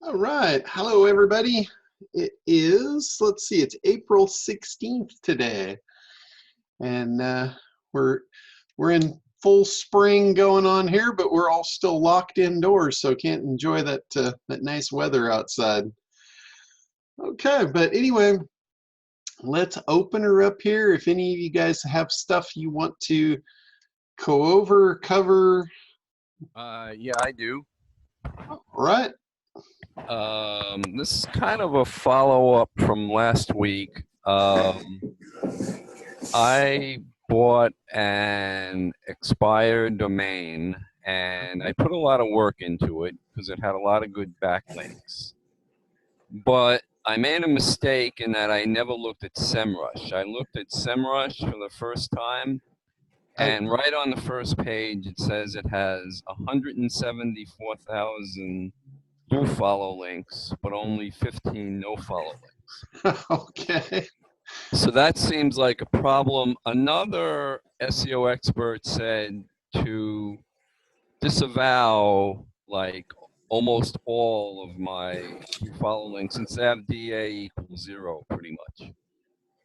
All right. Hello, everybody. It is, let's see, it's April 16th today. And we're we're in full spring going on here, but we're all still locked indoors, so can't enjoy that nice weather outside. Okay, but anyway, let's open her up here. If any of you guys have stuff you want to go over, cover. Yeah, I do. All right. This is kind of a follow-up from last week. I bought an expired domain, and I put a lot of work into it because it had a lot of good backlinks. But I made a mistake in that I never looked at SEMrush. I looked at SEMrush for the first time, and right on the first page it says it has 174,000 do follow links, but only 15 no follow links. Okay. So that seems like a problem. Another SEO expert said to disavow like almost all of my do follow links and to have DA equals 0 pretty much.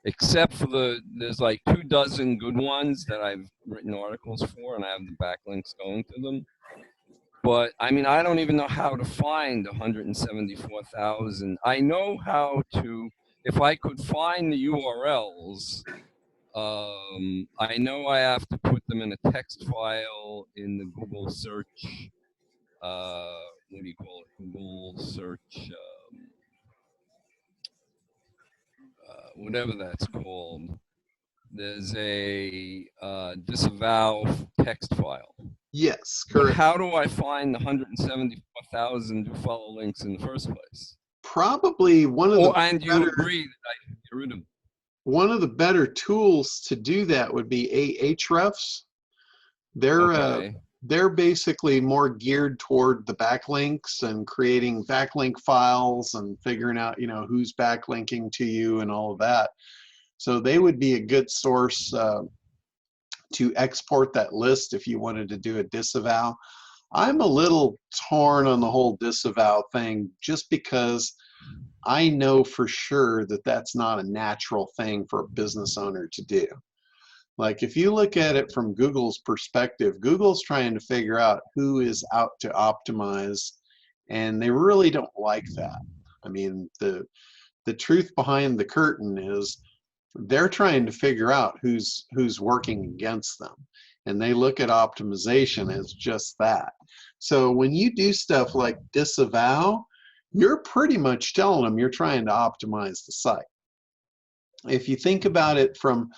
Except for there's like 24 good ones that I've written articles for and I have the backlinks going to them. But I mean, I don't even know how to find 174,000. I know how to, if I could find the URLs, I know I have to put them in a text file in the Google search, what do you call it? Google search, whatever that's called. There's a disavow text file. Yes, But correct. how do I find the 174,000 do follow links in the first place? Probably And you agree that I should get rid of them? one of the better tools to do that would be Ahrefs. They're Okay. they're basically more geared toward the backlinks and creating backlink files and figuring out, who's backlinking to you and all of that. So they would be a good source to export that list if you wanted to do a disavow. I'm a little torn on the whole disavow thing just because I know for sure that that's not a natural thing for a business owner to do. Like if you look at it from Google's perspective, Google's trying to figure out who is out to optimize, and they really don't like that. I mean, the truth behind the curtain is they're trying to figure out who's working against them, and they look at optimization as just that. So when you do stuff like disavow, you're pretty much telling them you're trying to optimize the site. If you think about it from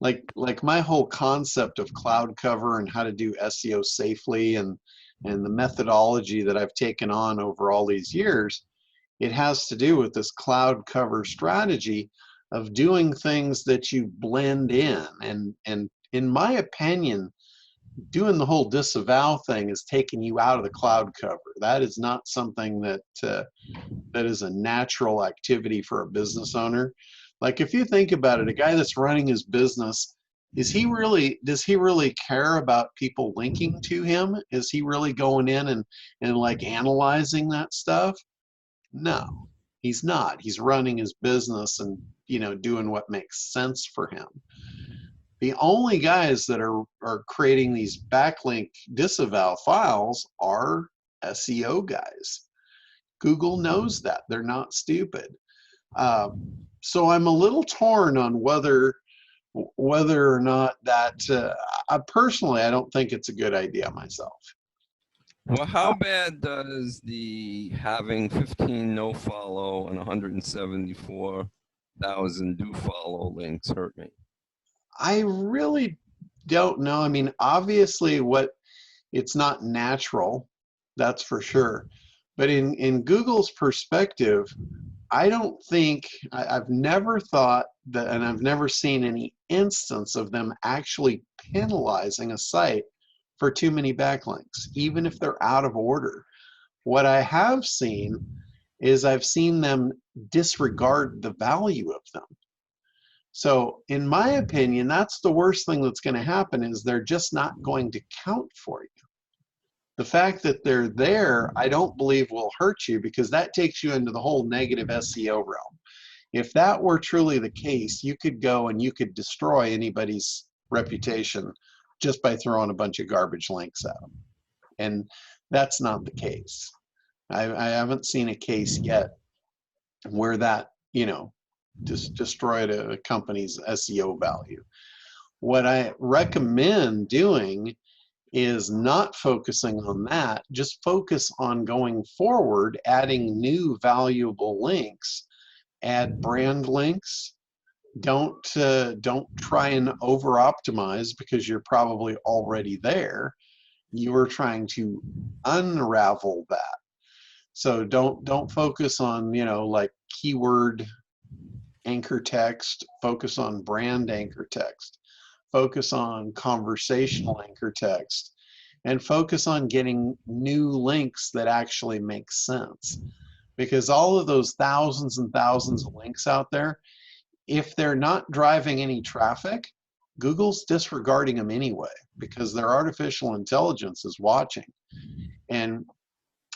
like my whole concept of cloud cover and how to do SEO safely and the methodology that I've taken on over all these years, it has to do with this cloud cover strategy of doing things that you blend in. And in my opinion, doing the whole disavow thing is taking you out of the cloud cover. That is not something that is a natural activity for a business owner. Like if you think about it, a guy that's running his business, does he really care about people linking to him? Is he really going in and like analyzing that stuff? No, he's not. He's running his business and doing what makes sense for him. The only guys that are creating these backlink disavow files are SEO guys. Google knows that. They're not stupid. So I'm a little torn on whether or not that. Personally, I don't think it's a good idea myself. Well, how bad does the having 15 no follow and 174,000 do follow links hurt me? I really don't know. I mean, obviously, it's not natural, that's for sure. But in Google's perspective, I don't think I've never thought that, and I've never seen any instance of them actually penalizing a site for too many backlinks, even if they're out of order. What I have seen is I've seen them disregard the value of them. So in my opinion, that's the worst thing that's going to happen is they're just not going to count for you. The fact that they're there, I don't believe will hurt you, because that takes you into the whole negative SEO realm. If that were truly the case, you could go and you could destroy anybody's reputation just by throwing a bunch of garbage links at them. And that's not the case. I haven't seen a case yet where that, just destroyed a company's SEO value. What I recommend doing is not focusing on that, just focus on going forward, adding new valuable links, add brand links. Don't try and over optimize because you're probably already there. You are trying to unravel that. So don't focus on, like keyword anchor text, focus on brand anchor text, focus on conversational anchor text, and focus on getting new links that actually make sense. Because all of those thousands and thousands of links out there, if they're not driving any traffic, Google's disregarding them anyway, because their artificial intelligence is watching. And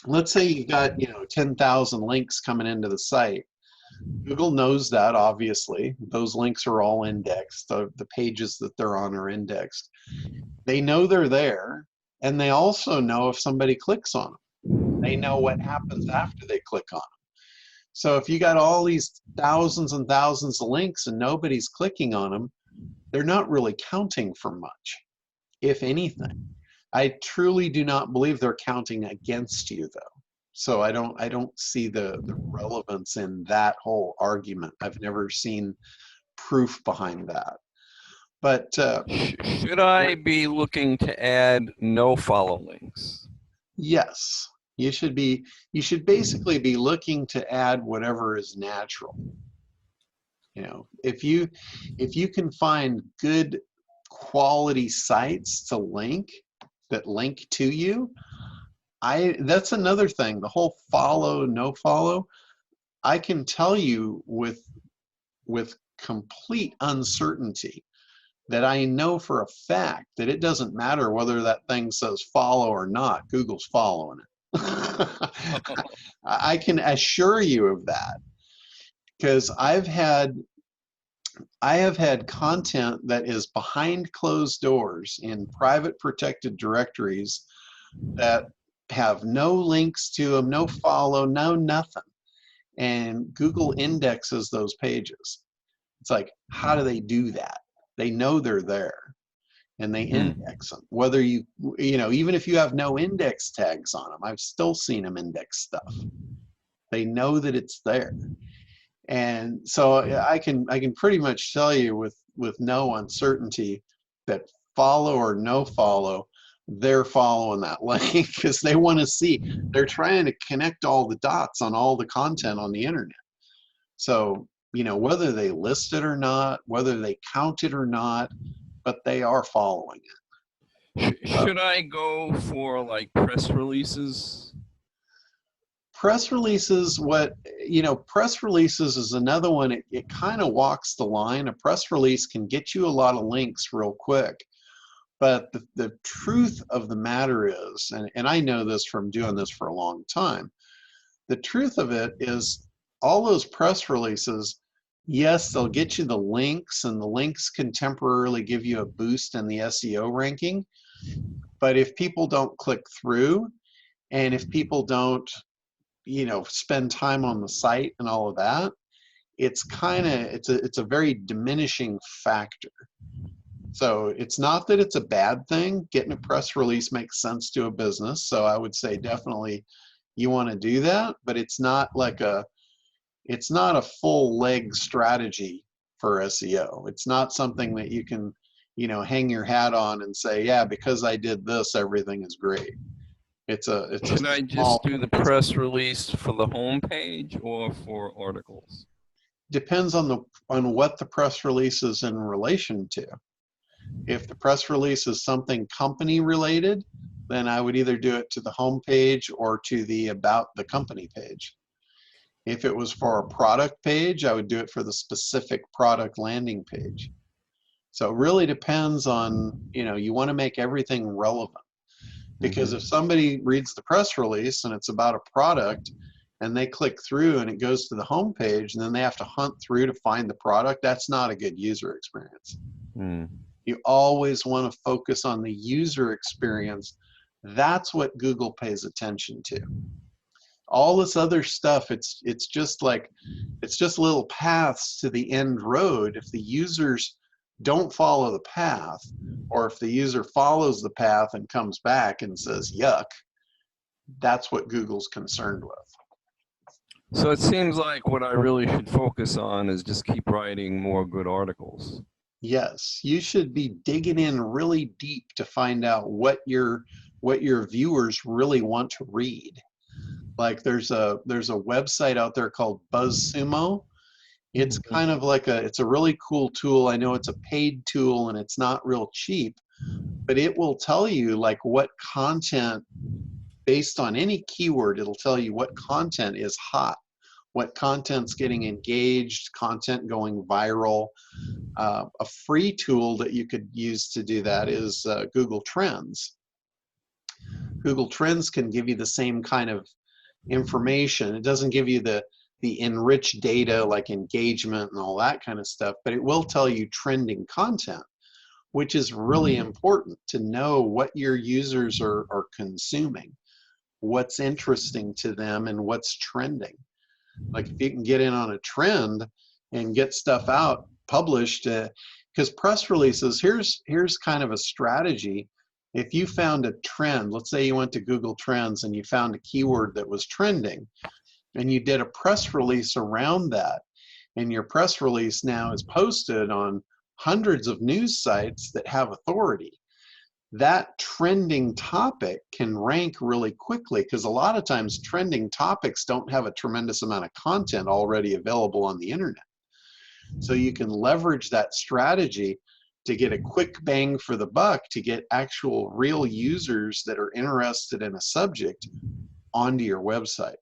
let's say you've got 10,000 links coming into the site. Google knows that, obviously. Those links are all indexed. The pages that they're on are indexed. They know they're there, and they also know if somebody clicks on them. They know what happens after they click on them. So if you got all these thousands and thousands of links and nobody's clicking on them, they're not really counting for much, if anything. I truly do not believe they're counting against you, though. So I don't see the relevance in that whole argument. I've never seen proof behind that. But should I be looking to add no follow links? yes, you should basically be looking to add whatever is natural. If you can find good quality sites to link that link to you, that's another thing. The whole follow, no follow, I can tell you with complete uncertainty that I know for a fact that it doesn't matter whether that thing says follow or not, Google's following it. I can assure you of that, because I have had content that is behind closed doors in private protected directories that have no links to them, no follow, no nothing. And Google indexes those pages. It's like, how do they do that? They know they're there, and they index them. Whether even if you have no index tags on them, I've still seen them index stuff. They know that it's there. And so I can pretty much tell you with no uncertainty that follow or no follow, they're following that link because they want to see. They're trying to connect all the dots on all the content on the internet. So, whether they list it or not, whether they count it or not, but they are following it. Should I go for like press releases? Press releases, press releases is another one. It kind of walks the line. A press release can get you a lot of links real quick. But the truth of the matter is, and I know this from doing this for a long time, the truth of it is all those press releases, yes, they'll get you the links, and the links can temporarily give you a boost in the SEO ranking. But if people don't click through, and if people don't spend time on the site and all of that, it's a very diminishing factor. So it's not that it's a bad thing. Getting a press release makes sense to a business. So I would say definitely you want to do that, but it's not a full leg strategy for SEO. It's not something that you can, hang your hat on and say, yeah, because I did this, everything is great. Should I just do the press release for the home page or for articles? Depends on what the press release is in relation to. If the press release is something company related, then I would either do it to the home page or to the about the company page. If it was for a product page, I would do it for the specific product landing page. So it really depends on, you want to make everything relevant. Because if somebody reads the press release and it's about a product and they click through and it goes to the home page and then they have to hunt through to find the product, that's not a good user experience. You always want to focus on the user experience. That's what Google pays attention to. All this other stuff, it's just little paths to the end road. If the users don't follow the path, or if the user follows the path and comes back and says yuck, that's what Google's concerned with. So it seems like what I really should focus on is just keep writing more good articles. Yes, you should be digging in really deep to find out what your viewers really want to read. Like there's a website out there called Buzzsumo. It's kind of like it's a really cool tool. I know it's a paid tool and it's not real cheap, but it will tell you like what content, based on any keyword, it'll tell you what content is hot, what content's getting engaged, content going viral. A free tool that you could use to do that is Google Trends. Google Trends can give you the same kind of information. It doesn't give you the enriched data like engagement and all that kind of stuff, but it will tell you trending content, which is really important to know what your users are consuming, what's interesting to them, and what's trending. Like if you can get in on a trend and get stuff out, published, because press releases, here's kind of a strategy. If you found a trend, let's say you went to Google Trends and you found a keyword that was trending, and you did a press release around that, and your press release now is posted on hundreds of news sites that have authority, that trending topic can rank really quickly, because a lot of times trending topics don't have a tremendous amount of content already available on the internet. So you can leverage that strategy to get a quick bang for the buck, to get actual real users that are interested in a subject onto your website.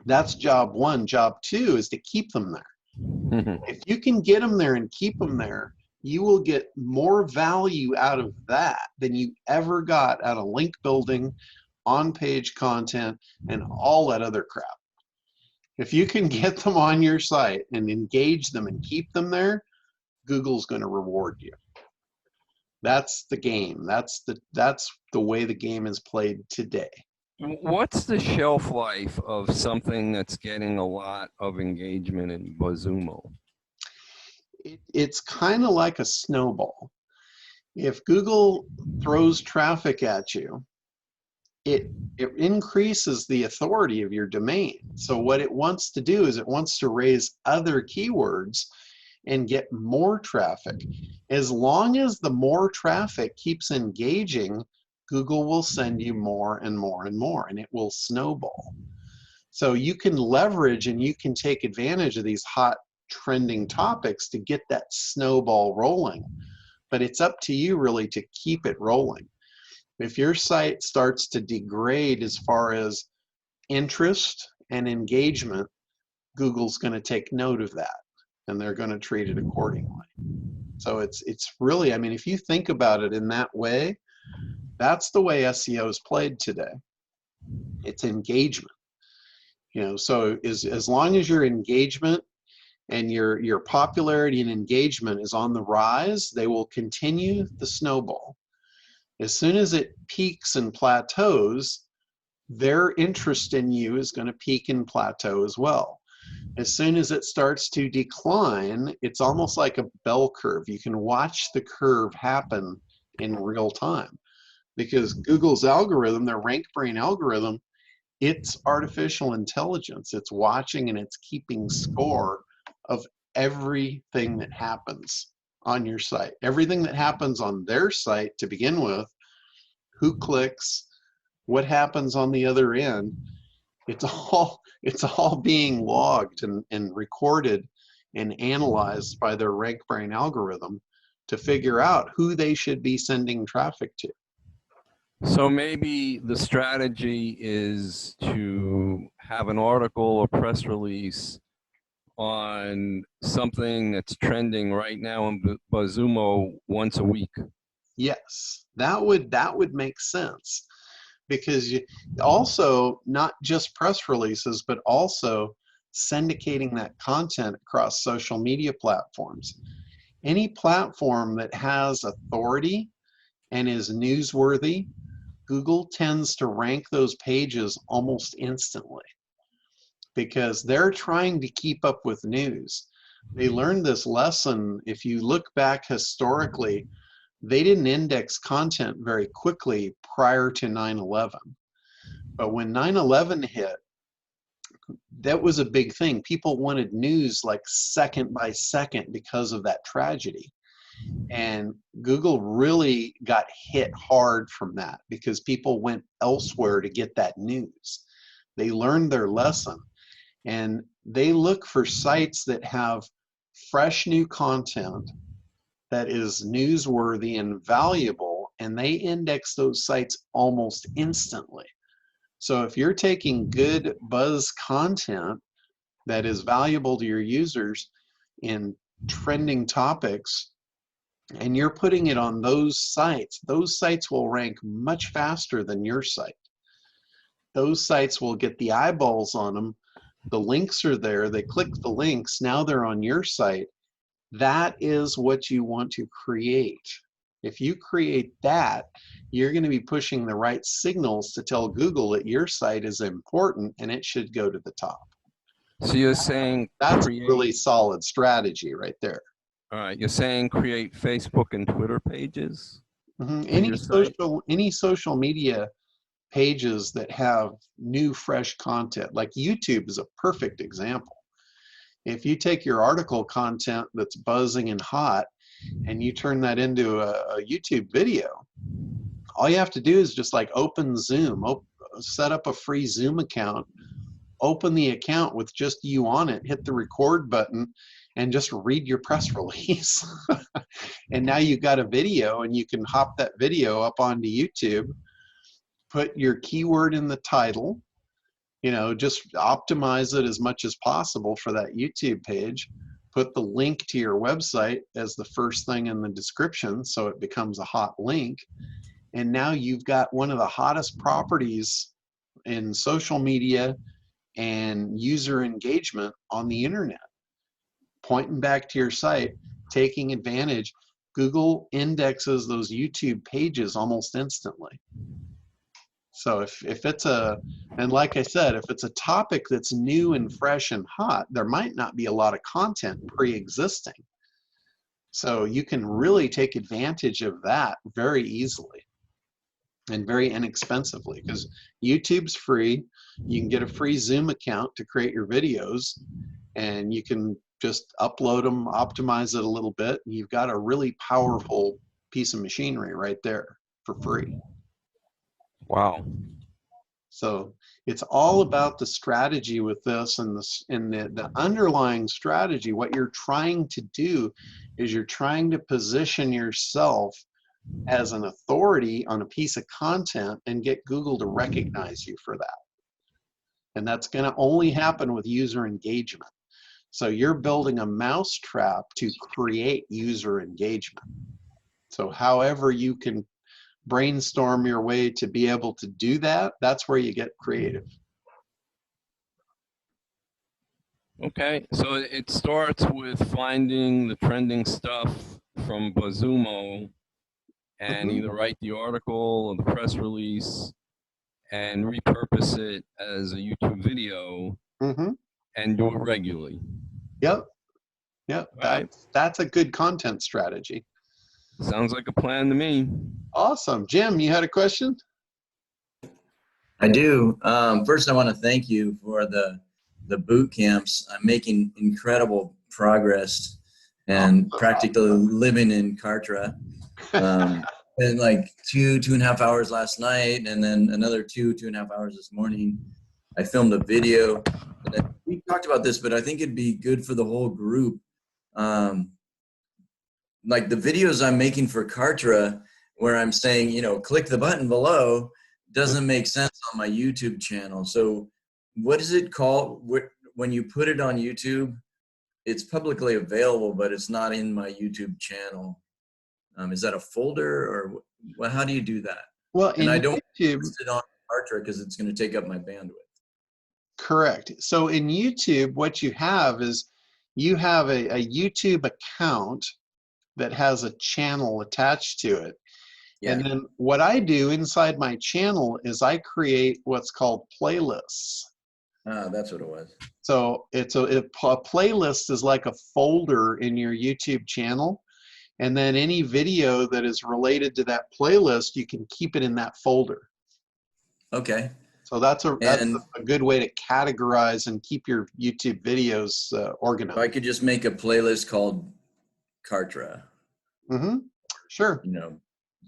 That's job one. Job two is to keep them there. If you can get them there and keep them there, you will get more value out of that than you ever got out of link building, on-page content, and all that other crap. If you can get them on your site and engage them and keep them there, Google's going to reward you. That's the game. That's the way the game is played today. What's the shelf life of something that's getting a lot of engagement in Buzzsumo? It's kind of like a snowball. If Google throws traffic at you, it increases the authority of your domain. So what it wants to do is it wants to raise other keywords and get more traffic. As long as the more traffic keeps engaging, Google will send you more and more and more, and it will snowball. So you can leverage and you can take advantage of these hot trending topics to get that snowball rolling. But it's up to you really to keep it rolling. If your site starts to degrade as far as interest and engagement, Google's going to take note of that, and they're going to treat it accordingly. So it's really, I mean, if you think about it in that way, that's the way SEO is played today. It's engagement. You know, so as long as your engagement and your popularity and engagement is on the rise, they will continue the snowball. As soon as it peaks and plateaus, their interest in you is going to peak and plateau as well. As soon as it starts to decline, it's almost like a bell curve. You can watch the curve happen in real time, because Google's algorithm, their RankBrain algorithm, it's artificial intelligence. It's watching and it's keeping score of everything that happens on your site. Everything that happens on their site to begin with, who clicks, what happens on the other end, it's all being logged and recorded and analyzed by their RankBrain algorithm to figure out who they should be sending traffic to. So maybe the strategy is to have an article or press release on something that's trending right now in Buzzsumo once a week. Yes, that would make sense. because you also, not just press releases, but also syndicating that content across social media platforms. Any platform that has authority and is newsworthy, Google tends to rank those pages almost instantly because they're trying to keep up with news. They learned this lesson. If you look back historically, they didn't index content very quickly prior to 9/11. But when 9/11 hit, that was a big thing. People wanted news like second by second because of that tragedy. And Google really got hit hard from that because people went elsewhere to get that news. They learned their lesson, and they look for sites that have fresh new content that is newsworthy and valuable, and they index those sites almost instantly. So if you're taking good buzz content that is valuable to your users in trending topics, and you're putting it on those sites will rank much faster than your site. Those sites will get the eyeballs on them. The links are there. They click the links. Now they're on your site. That is what you want to create. If you create that, you're going to be pushing the right signals to tell Google that your site is important and it should go to the top. So you're saying that's a really solid strategy right there. All right, you're saying create Facebook and Twitter pages? Any social media pages that have new, fresh content, like YouTube is a perfect example. If you take your article content that's buzzing and hot and you turn that into a YouTube video, all you have to do is just like open Zoom, set up a free Zoom account, open the account with just you on it, hit the record button, and just read your press release. And now you've got a video, and you can hop that video up onto YouTube, put your keyword in the title, just optimize it as much as possible for that YouTube page, put the link to your website as the first thing in the description so it becomes a hot link. And now you've got one of the hottest properties in social media and user engagement on the internet. Pointing back to your site, taking advantage. Google indexes those YouTube pages almost instantly. So if it's and like I said, if it's a topic that's new and fresh and hot, there might not be a lot of content pre-existing. So you can really take advantage of that very easily and very inexpensively, because YouTube's free. You can get a free Zoom account to create your videos, and you can just upload them, optimize it a little bit, and you've got a really powerful piece of machinery right there for free. Wow. So it's all about the strategy with this, and the underlying strategy. What you're trying to do is you're trying to position yourself as an authority on a piece of content and get Google to recognize you for that. And that's going to only happen with user engagement. So you're building a mousetrap to create user engagement. So however you can brainstorm your way to be able to do that, that's where you get creative. Okay, so it starts with finding the trending stuff from Buzzsumo and either write the article or the press release and repurpose it as a YouTube video and do it regularly. Yep. Right. That's a good content strategy. Sounds like a plan to me. Awesome. Jim, you had a question? I do. First, I want to thank you for the boot camps. I'm making incredible progress and practically living in Kartra. And like 2.5 hours last night, and then another 2.5 hours this morning. I filmed a video. We talked about this, but I think it'd be good for the whole group. Like the videos I'm making for Kartra, where I'm saying, click the button below, doesn't make sense on my YouTube channel. So what is it called? When you put it on YouTube, it's publicly available, but it's not in my YouTube channel. Is that a folder, or how do you do that? Well, and I don't YouTube, post it on Kartra because it's going to take up my bandwidth. Correct. So in YouTube, what you have is you have a YouTube account that has a channel attached to it. Yeah. And then what I do inside my channel is I create what's called playlists. That's what it was. So it's a playlist is like a folder in your YouTube channel. And then any video that is related to that playlist, you can keep it in that folder. Okay. So that's a good way to categorize and keep your YouTube videos organized. So I could just make a playlist called Kartra. Mm-hmm. Sure. You know,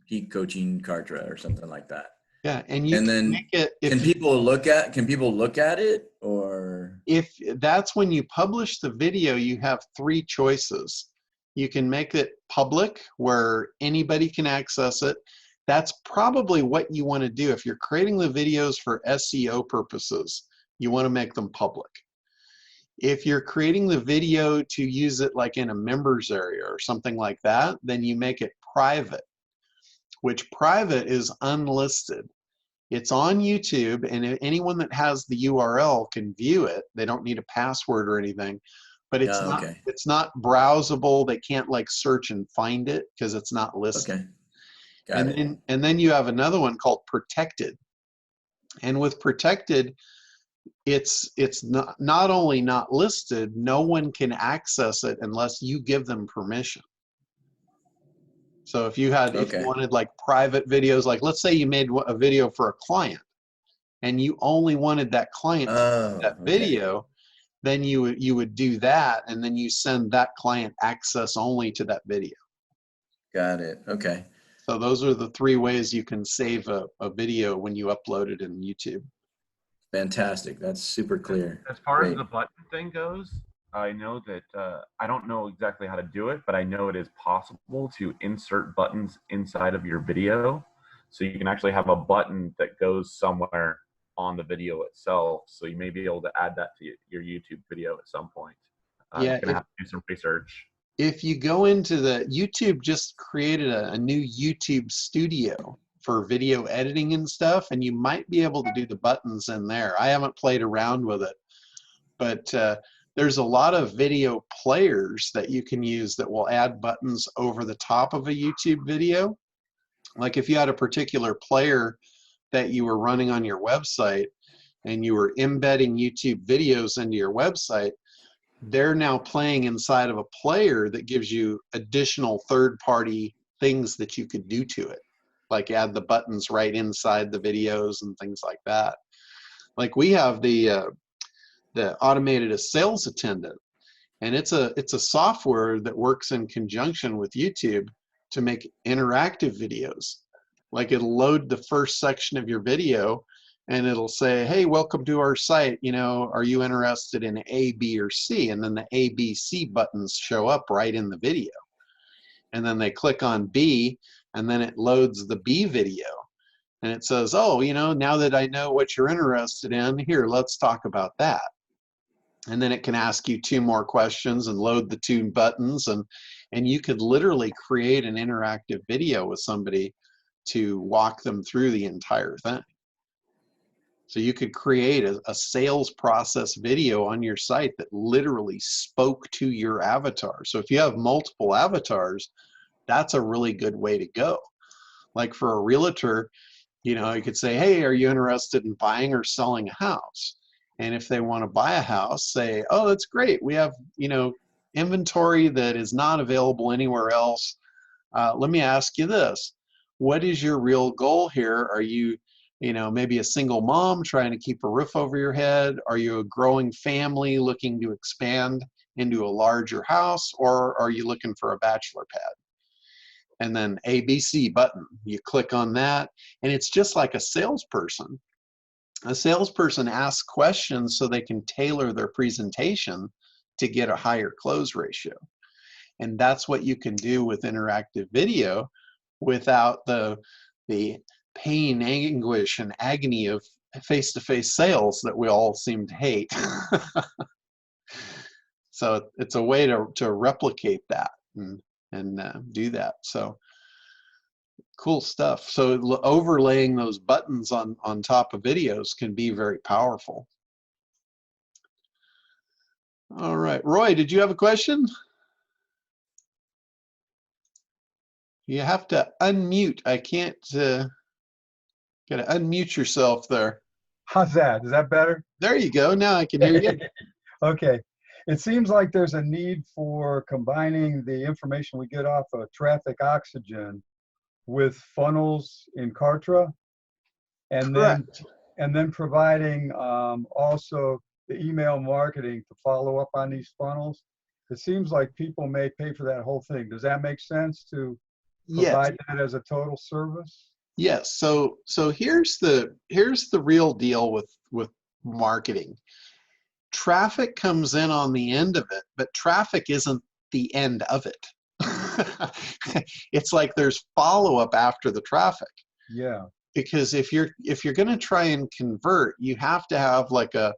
peak coaching Kartra or something like that. Yeah, and you can make it. Can people look at it, or if that's when you publish the video, you have three choices. You can make it public where anybody can access it. That's probably what you want to do. If you're creating the videos for SEO purposes, you want to make them public. If you're creating the video to use it like in a members area or something like that, then you make it private, which private is unlisted. It's on YouTube, and anyone that has the URL can view it. They don't need a password or anything, but it's not browsable. They can't like search and find it because it's not listed. Okay. Got it. And then you have another one called protected. And with protected, it's not only not listed, no one can access it unless you give them permission. So if you wanted like private videos, like let's say you made a video for a client and you only wanted that client to see that video, then you would do that, and then you send that client access only to that video. Got it. Okay. So those are the three ways you can save a video when you upload it in YouTube. Fantastic. That's super clear. As far as the button thing goes, I know that I don't know exactly how to do it, but I know it is possible to insert buttons inside of your video. So you can actually have a button that goes somewhere on the video itself. So you may be able to add that to your YouTube video at some point. Yeah, you're gonna have to do some research. If you go into the YouTube, just created a new YouTube studio for video editing and stuff, and you might be able to do the buttons in there. I haven't played around with it, but there's a lot of video players that you can use that will add buttons over the top of a YouTube video. Like if you had a particular player that you were running on your website and you were embedding YouTube videos into your website, they're now playing inside of a player that gives you additional third-party things that you could do to it, like add the buttons right inside the videos and things like that. Like we have the automated sales attendant, and it's a software that works in conjunction with YouTube to make interactive videos. Like it'll load the first section of your video and it'll say, hey, welcome to our site. You know, are you interested in A, B, or C? And then the A, B, C buttons show up right in the video. And then they click on B, and then it loads the B video. And it says, oh, you know, now that I know what you're interested in, here, let's talk about that. And then it can ask you 2 more questions and load the 2 buttons. And you could literally create an interactive video with somebody to walk them through the entire thing. So you could create a sales process video on your site that literally spoke to your avatar. So if you have multiple avatars, that's a really good way to go. Like for a realtor, you know, you could say, hey, are you interested in buying or selling a house? And if they want to buy a house, say, oh, that's great. We have, you know, inventory that is not available anywhere else. Let me ask you this. What is your real goal here? Are you, you know, maybe a single mom trying to keep a roof over your head? Are you a growing family looking to expand into a larger house? Or are you looking for a bachelor pad? And then ABC button, you click on that, and it's just like a salesperson. A salesperson asks questions so they can tailor their presentation to get a higher close ratio. And that's what you can do with interactive video without the pain, anguish, and agony of face-to-face sales that we all seem to hate. So it's a way to replicate that and do that. So Cool stuff. So overlaying those buttons on top of videos can be very powerful. All right, Roy, did you have a question? You have to unmute. I can't, gotta unmute yourself there. How's that? Is that better? There you go. Now I can hear you. Okay. It seems like there's a need for combining the information we get off of Traffic Oxygen with funnels in Kartra, and Correct. then providing also the email marketing to follow up on these funnels. It seems like people may pay for that whole thing. Does that make sense to provide that as a total service? Yes. So here's the real deal with marketing. Traffic comes in on the end of it, but traffic isn't the end of it. It's like there's follow-up after the traffic. Yeah. Because if you're going to try and convert, you have to have like a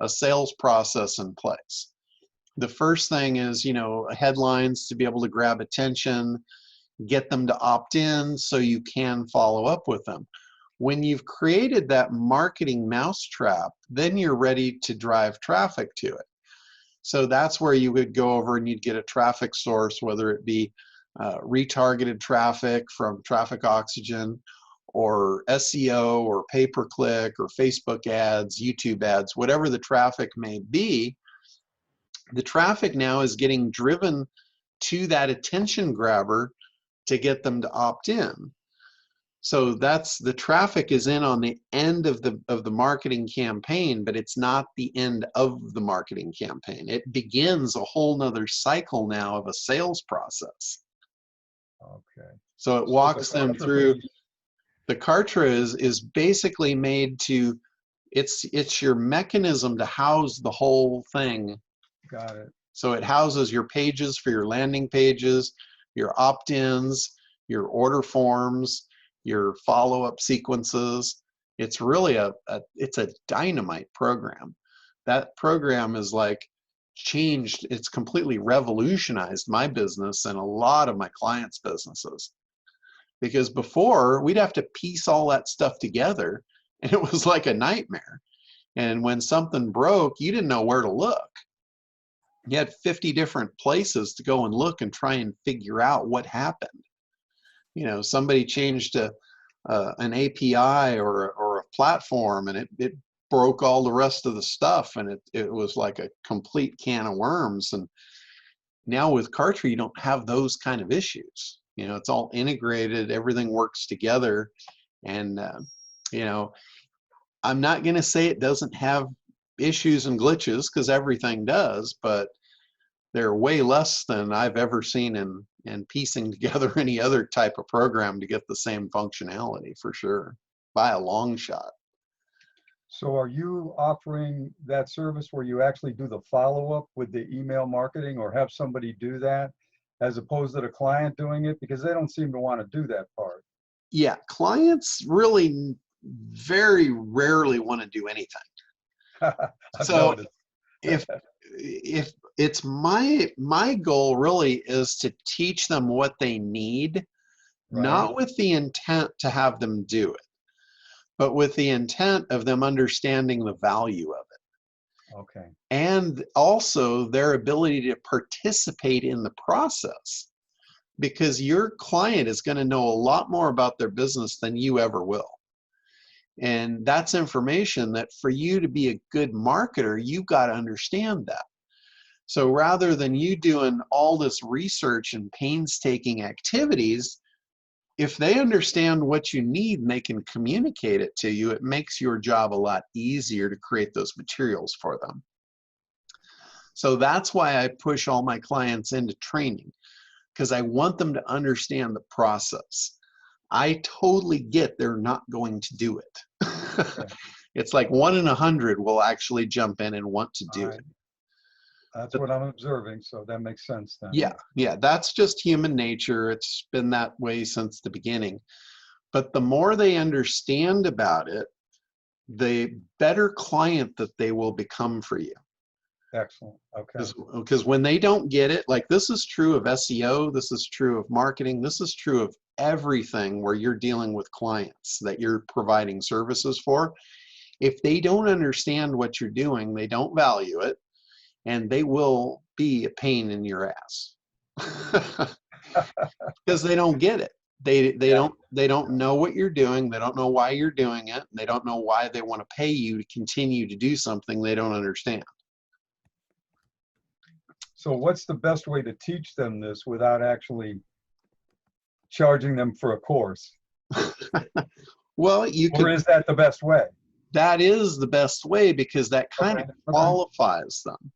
sales process in place. The first thing is, you know, headlines to be able to grab attention, get them to opt in so you can follow up with them. When you've created that marketing mousetrap, then you're ready to drive traffic to it. So that's where you would go over and you'd get a traffic source, whether it be retargeted traffic from Traffic Oxygen, or SEO, or pay-per-click, or Facebook ads, YouTube ads, whatever the traffic may be. The traffic now is getting driven to that attention grabber to get them to opt in. So that's the traffic is in on the end of the marketing campaign, but it's not the end of the marketing campaign. It begins a whole nother cycle now of a sales process. Okay. So it walks them through. The Kartra is basically made to, it's your mechanism to house the whole thing. Got it. So it houses your pages for your landing pages, your opt-ins, your order forms, your follow-up sequences. It's really it's a dynamite program. That program is like changed, it's completely revolutionized my business and a lot of my clients' businesses. Because before, we'd have to piece all that stuff together, and it was like a nightmare. And when something broke, you didn't know where to look. You had 50 different places to go and look and try and figure out what happened. You know, somebody changed an API or a platform, and it broke all the rest of the stuff, and it was like a complete can of worms. And now with Kartra, you don't have those kind of issues. You know, it's all integrated, everything works together. And, you know, I'm not going to say it doesn't have issues and glitches, because everything does, but they're way less than I've ever seen in piecing together any other type of program to get the same functionality, for sure, by a long shot. So are you offering that service where you actually do the follow-up with the email marketing, or have somebody do that, as opposed to the client doing it? Because they don't seem to want to do that part. Yeah, clients really very rarely want to do anything. So if it's my goal really is to teach them what they need, Right. not with the intent to have them do it, but with the intent of them understanding the value of it. Okay. And also their ability to participate in the process, because your client is going to know a lot more about their business than you ever will. And that's information that for you to be a good marketer, you've got to understand that. So rather than you doing all this research and painstaking activities, if they understand what you need and they can communicate it to you, it makes your job a lot easier to create those materials for them. So that's why I push all my clients into training, because I want them to understand the process. I totally get they're not going to do it. Okay. It's like 1 in 100 will actually jump in and want to do All right. it. That's what I'm observing, so that makes sense then. Yeah, that's just human nature. It's been that way since the beginning. But the more they understand about it, the better client that they will become for you. Excellent. Okay. Because when they don't get it, like this is true of SEO, this is true of marketing, this is true of everything where you're dealing with clients that you're providing services for. If they don't understand what you're doing, they don't value it, and they will be a pain in your ass because they don't get it. They don't know what you're doing. They don't know why you're doing it. They don't know why they want to pay you to continue to do something they don't understand. So what's the best way to teach them this without actually charging them for a course? Well, you Or could. is that the best way? That is the best way because that kind of qualifies them.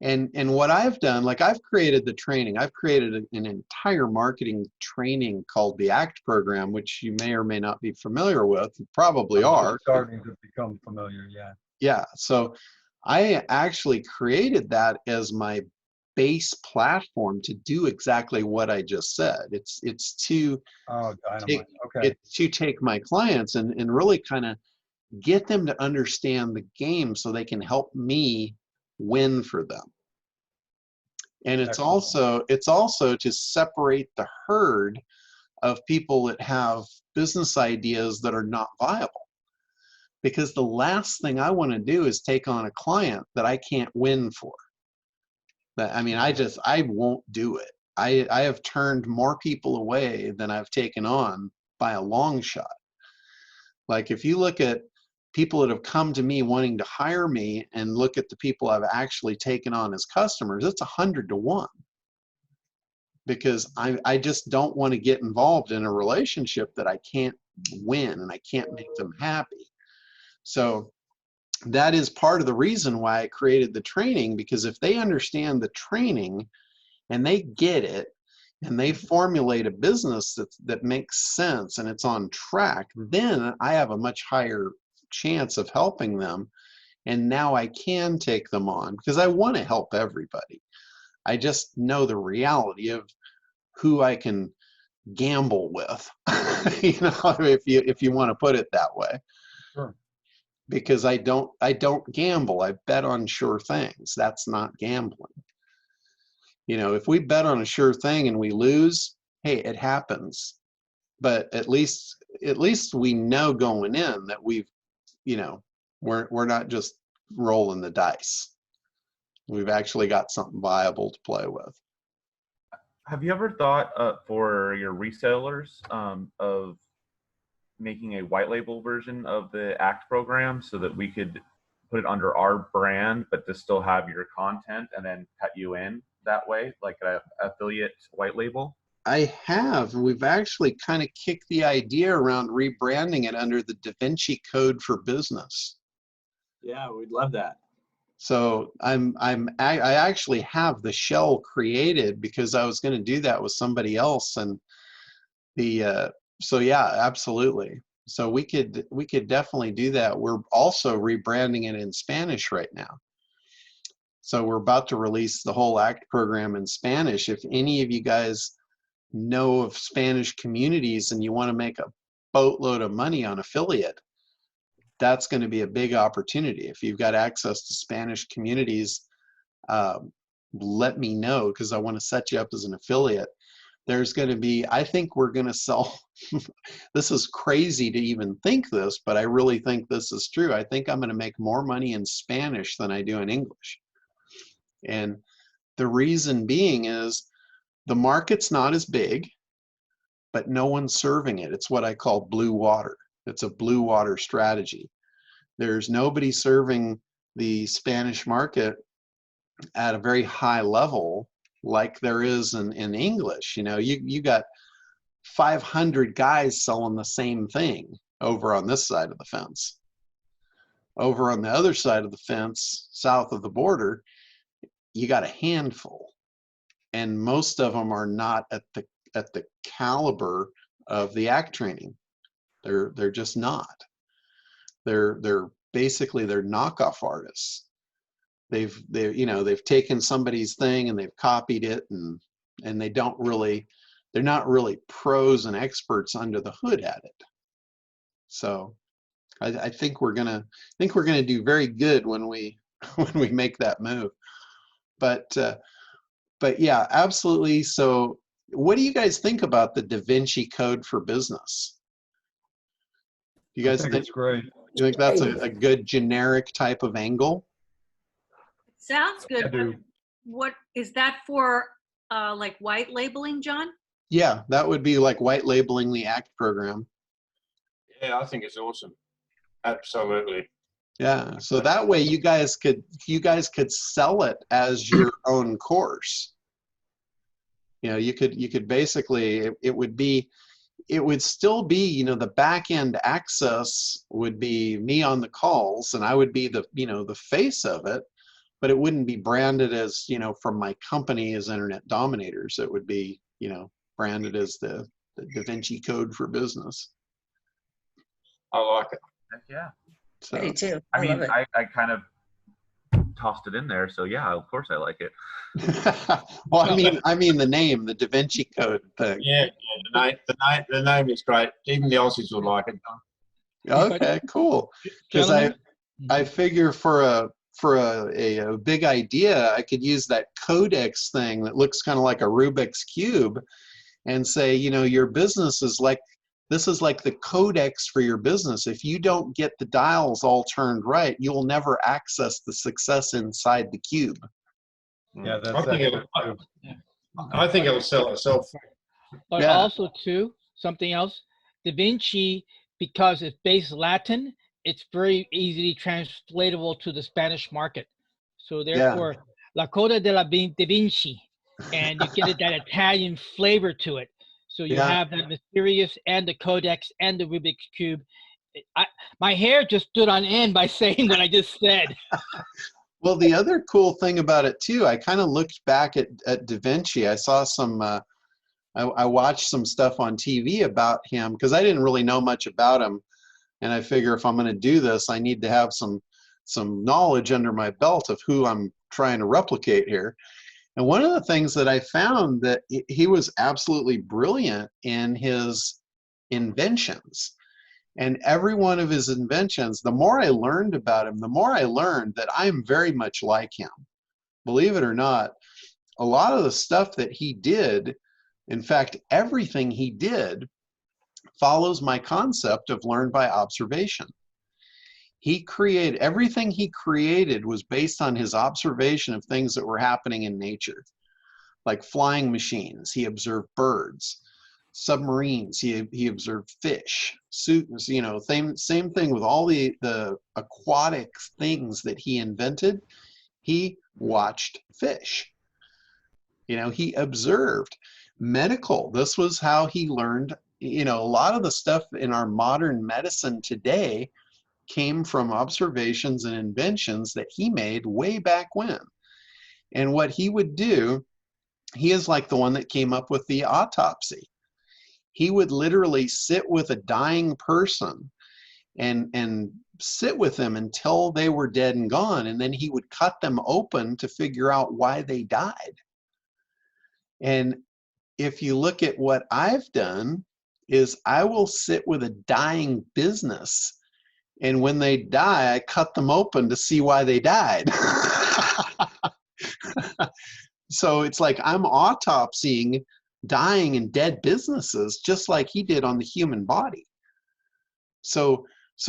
And what I've done, like I've created the training. I've created an entire marketing training called the ACT program, which you may or may not be familiar with. You probably are. Starting to become familiar, yeah. Yeah. So I actually created that as my base platform to do exactly what I just said. It's to Dynamite. Okay. it's to take my clients and really kind of get them to understand the game so they can help me win for them. And it's also to separate the herd of people that have business ideas that are not viable. Because the last thing I want to do is take on a client that I can't win for. I mean, I won't do it. I have turned more people away than I've taken on by a long shot. Like if you look at people that have come to me wanting to hire me and look at the people I've actually taken on as customers, it's 100 to 1. Because I just don't want to get involved in a relationship that I can't win and I can't make them happy. So that is part of the reason why I created the training, because if they understand the training and they get it and they formulate a business that makes sense and it's on track, then I have a much higher chance of helping them. And now I can take them on because I want to help everybody. I just know the reality of who I can gamble with, you know, if you want to put it that way. Sure. Because I don't gamble. I bet on sure things. That's not gambling. You know, if we bet on a sure thing and we lose, hey, it happens. But at least we know going in that we've, you know, we're not just rolling the dice. We've actually got something viable to play with. Have you ever thought for your resellers of making a white label version of the ACT program so that we could put it under our brand, but to still have your content and then cut you in that way, like an affiliate white label? I have. We've actually kind of kicked the idea around rebranding it under the Da Vinci Code for Business. Yeah, we'd love that. So I actually have the shell created because I was going to do that with somebody else, and so yeah, absolutely. So we could definitely do that. We're also rebranding it in Spanish right now. So we're about to release the whole ACT program in Spanish. If any of you guys know of Spanish communities and you want to make a boatload of money on affiliate, that's going to be a big opportunity. If you've got access to Spanish communities, let me know, because I want to set you up as an affiliate. There's going to be, I think we're going to sell, this is crazy to even think this, but I really think this is true. I think I'm going to make more money in Spanish than I do in English. And the reason being is the market's not as big, but no one's serving it. It's what I call blue water. It's a blue water strategy. There's nobody serving the Spanish market at a very high level like there is in English. You know, you got 500 guys selling the same thing over on this side of the fence. Over on the other side of the fence, south of the border, you got a handful, and most of them are not at the caliber of the ACT training. They're just not. They're basically knockoff artists. They've taken somebody's thing and they've copied it, and they're not really pros and experts under the hood at it. So I think we're gonna do very good when we when we make that move. But yeah, absolutely. So what do you guys think about the Da Vinci Code for Business? You I guys think think, it's great. you think that's a good generic type of angle? Sounds I good. do. But what is that for? Like white labeling, John? Yeah, that would be like white labeling the ACT program. Yeah, I think it's awesome. Absolutely. Yeah, so that way you guys could sell it as your own course. You know, you could basically, it would still be, you know, the back end access would be me on the calls, and I would be the, you know, the face of it, but it wouldn't be branded as, you know, from my company as Internet Dominators. It would be, you know, branded as the Da Vinci Code for Business. I like it. Heck yeah. So, I do too. I mean, love it. I kind of tossed it in there, so yeah, of course I like it. well, I mean the name, the Da Vinci Code thing. Yeah, the name is great. Even the Aussies will like it. Okay, cool. Because I figure for a big idea, I could use that codex thing that looks kind of like a Rubik's Cube and say, you know, your business is like, this is like the codex for your business. If you don't get the dials all turned right, you'll never access the success inside the cube. Yeah, that's I think excellent too. I think it'll sell itself. But Yeah. also too, something else, Da Vinci, because it's based Latin, it's very easily translatable to the Spanish market. So therefore, La Coda de la Da Vinci, and you get that Italian flavor to it. So you have that mysterious and the codex and the Rubik's Cube. My hair just stood on end by saying what I just said. Well, the other cool thing about it too, I kind of looked back at Da Vinci. I saw some, I watched some stuff on TV about him because I didn't really know much about him. And I figure if I'm going to do this, I need to have some knowledge under my belt of who I'm trying to replicate here. And one of the things that I found that he was absolutely brilliant in his inventions. And every one of his inventions, the more I learned about him, the more I learned that I'm very much like him. Believe it or not, a lot of the stuff that he did, in fact, everything he did follows my concept of learn by observation. He created, everything he created was based on his observation of things that were happening in nature, like flying machines. He observed birds. Submarines, he observed fish. You know, same thing with all the aquatic things that he invented. He watched fish. You know, he observed. Medical, this was how he learned. You know, a lot of the stuff in our modern medicine today came from observations and inventions that he made way back when. And what he would do, he is like the one that came up with the autopsy. He would literally sit with a dying person and sit with them until they were dead and gone, and then he would cut them open to figure out why they died. And if you look at what I've done, is I will sit with a dying business, and when they die, I cut them open to see why they died. So it's like I'm autopsying dying and dead businesses just like he did on the human body. So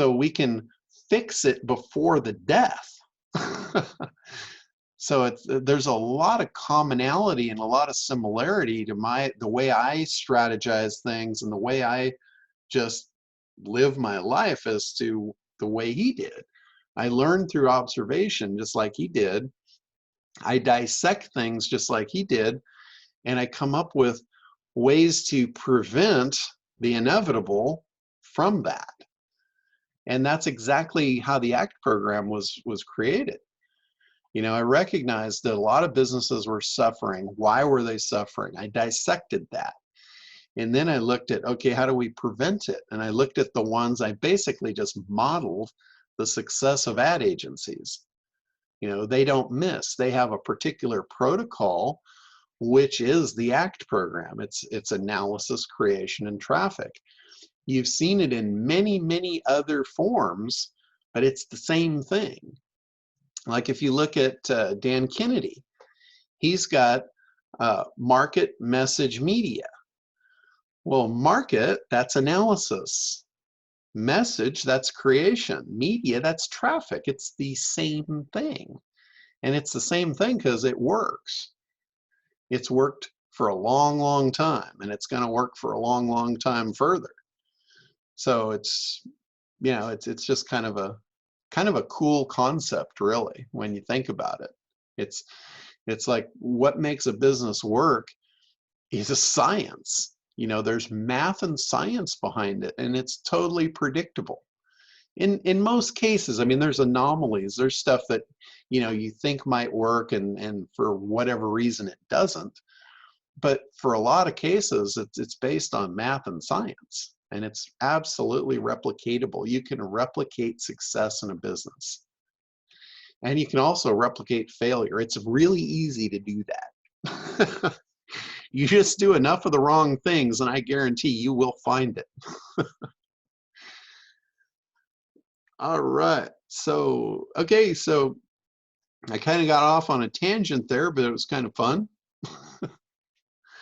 we can fix it before the death. So there's a lot of commonality and a lot of similarity to the way I strategize things and the way I just live my life as to the way he did. I learned through observation just like he did. I dissect things just like he did, and I come up with ways to prevent the inevitable from that. And that's exactly how the ACT program was created. You know, I recognized that a lot of businesses were suffering. Why were they suffering? I dissected that. And then I looked at, okay, how do we prevent it? And I looked at the ones, I basically just modeled the success of ad agencies. You know, they don't miss. They have a particular protocol, which is the ACT program. It's analysis, creation, and traffic. You've seen it in many, many other forms, but it's the same thing. Like if you look at Dan Kennedy, he's got market, message, media. Well, market, that's analysis. Message, that's creation. Media, that's traffic. It's the same thing. And it's the same thing because it works. It's worked for a long, long time, and it's going to work for a long, long time further. So it's, you know, it's just kind of a cool concept, really, when you think about it. It's like what makes a business work is a science. You know, there's math and science behind it, and it's totally predictable. In most cases, I mean, there's anomalies. There's stuff that, you know, you think might work, and for whatever reason it doesn't. But for a lot of cases, it's based on math and science, and it's absolutely replicatable. You can replicate success in a business, and you can also replicate failure. It's really easy to do that. You just do enough of the wrong things, and I guarantee you will find it. All right. So, okay, so I kind of got off on a tangent there, but it was kind of fun.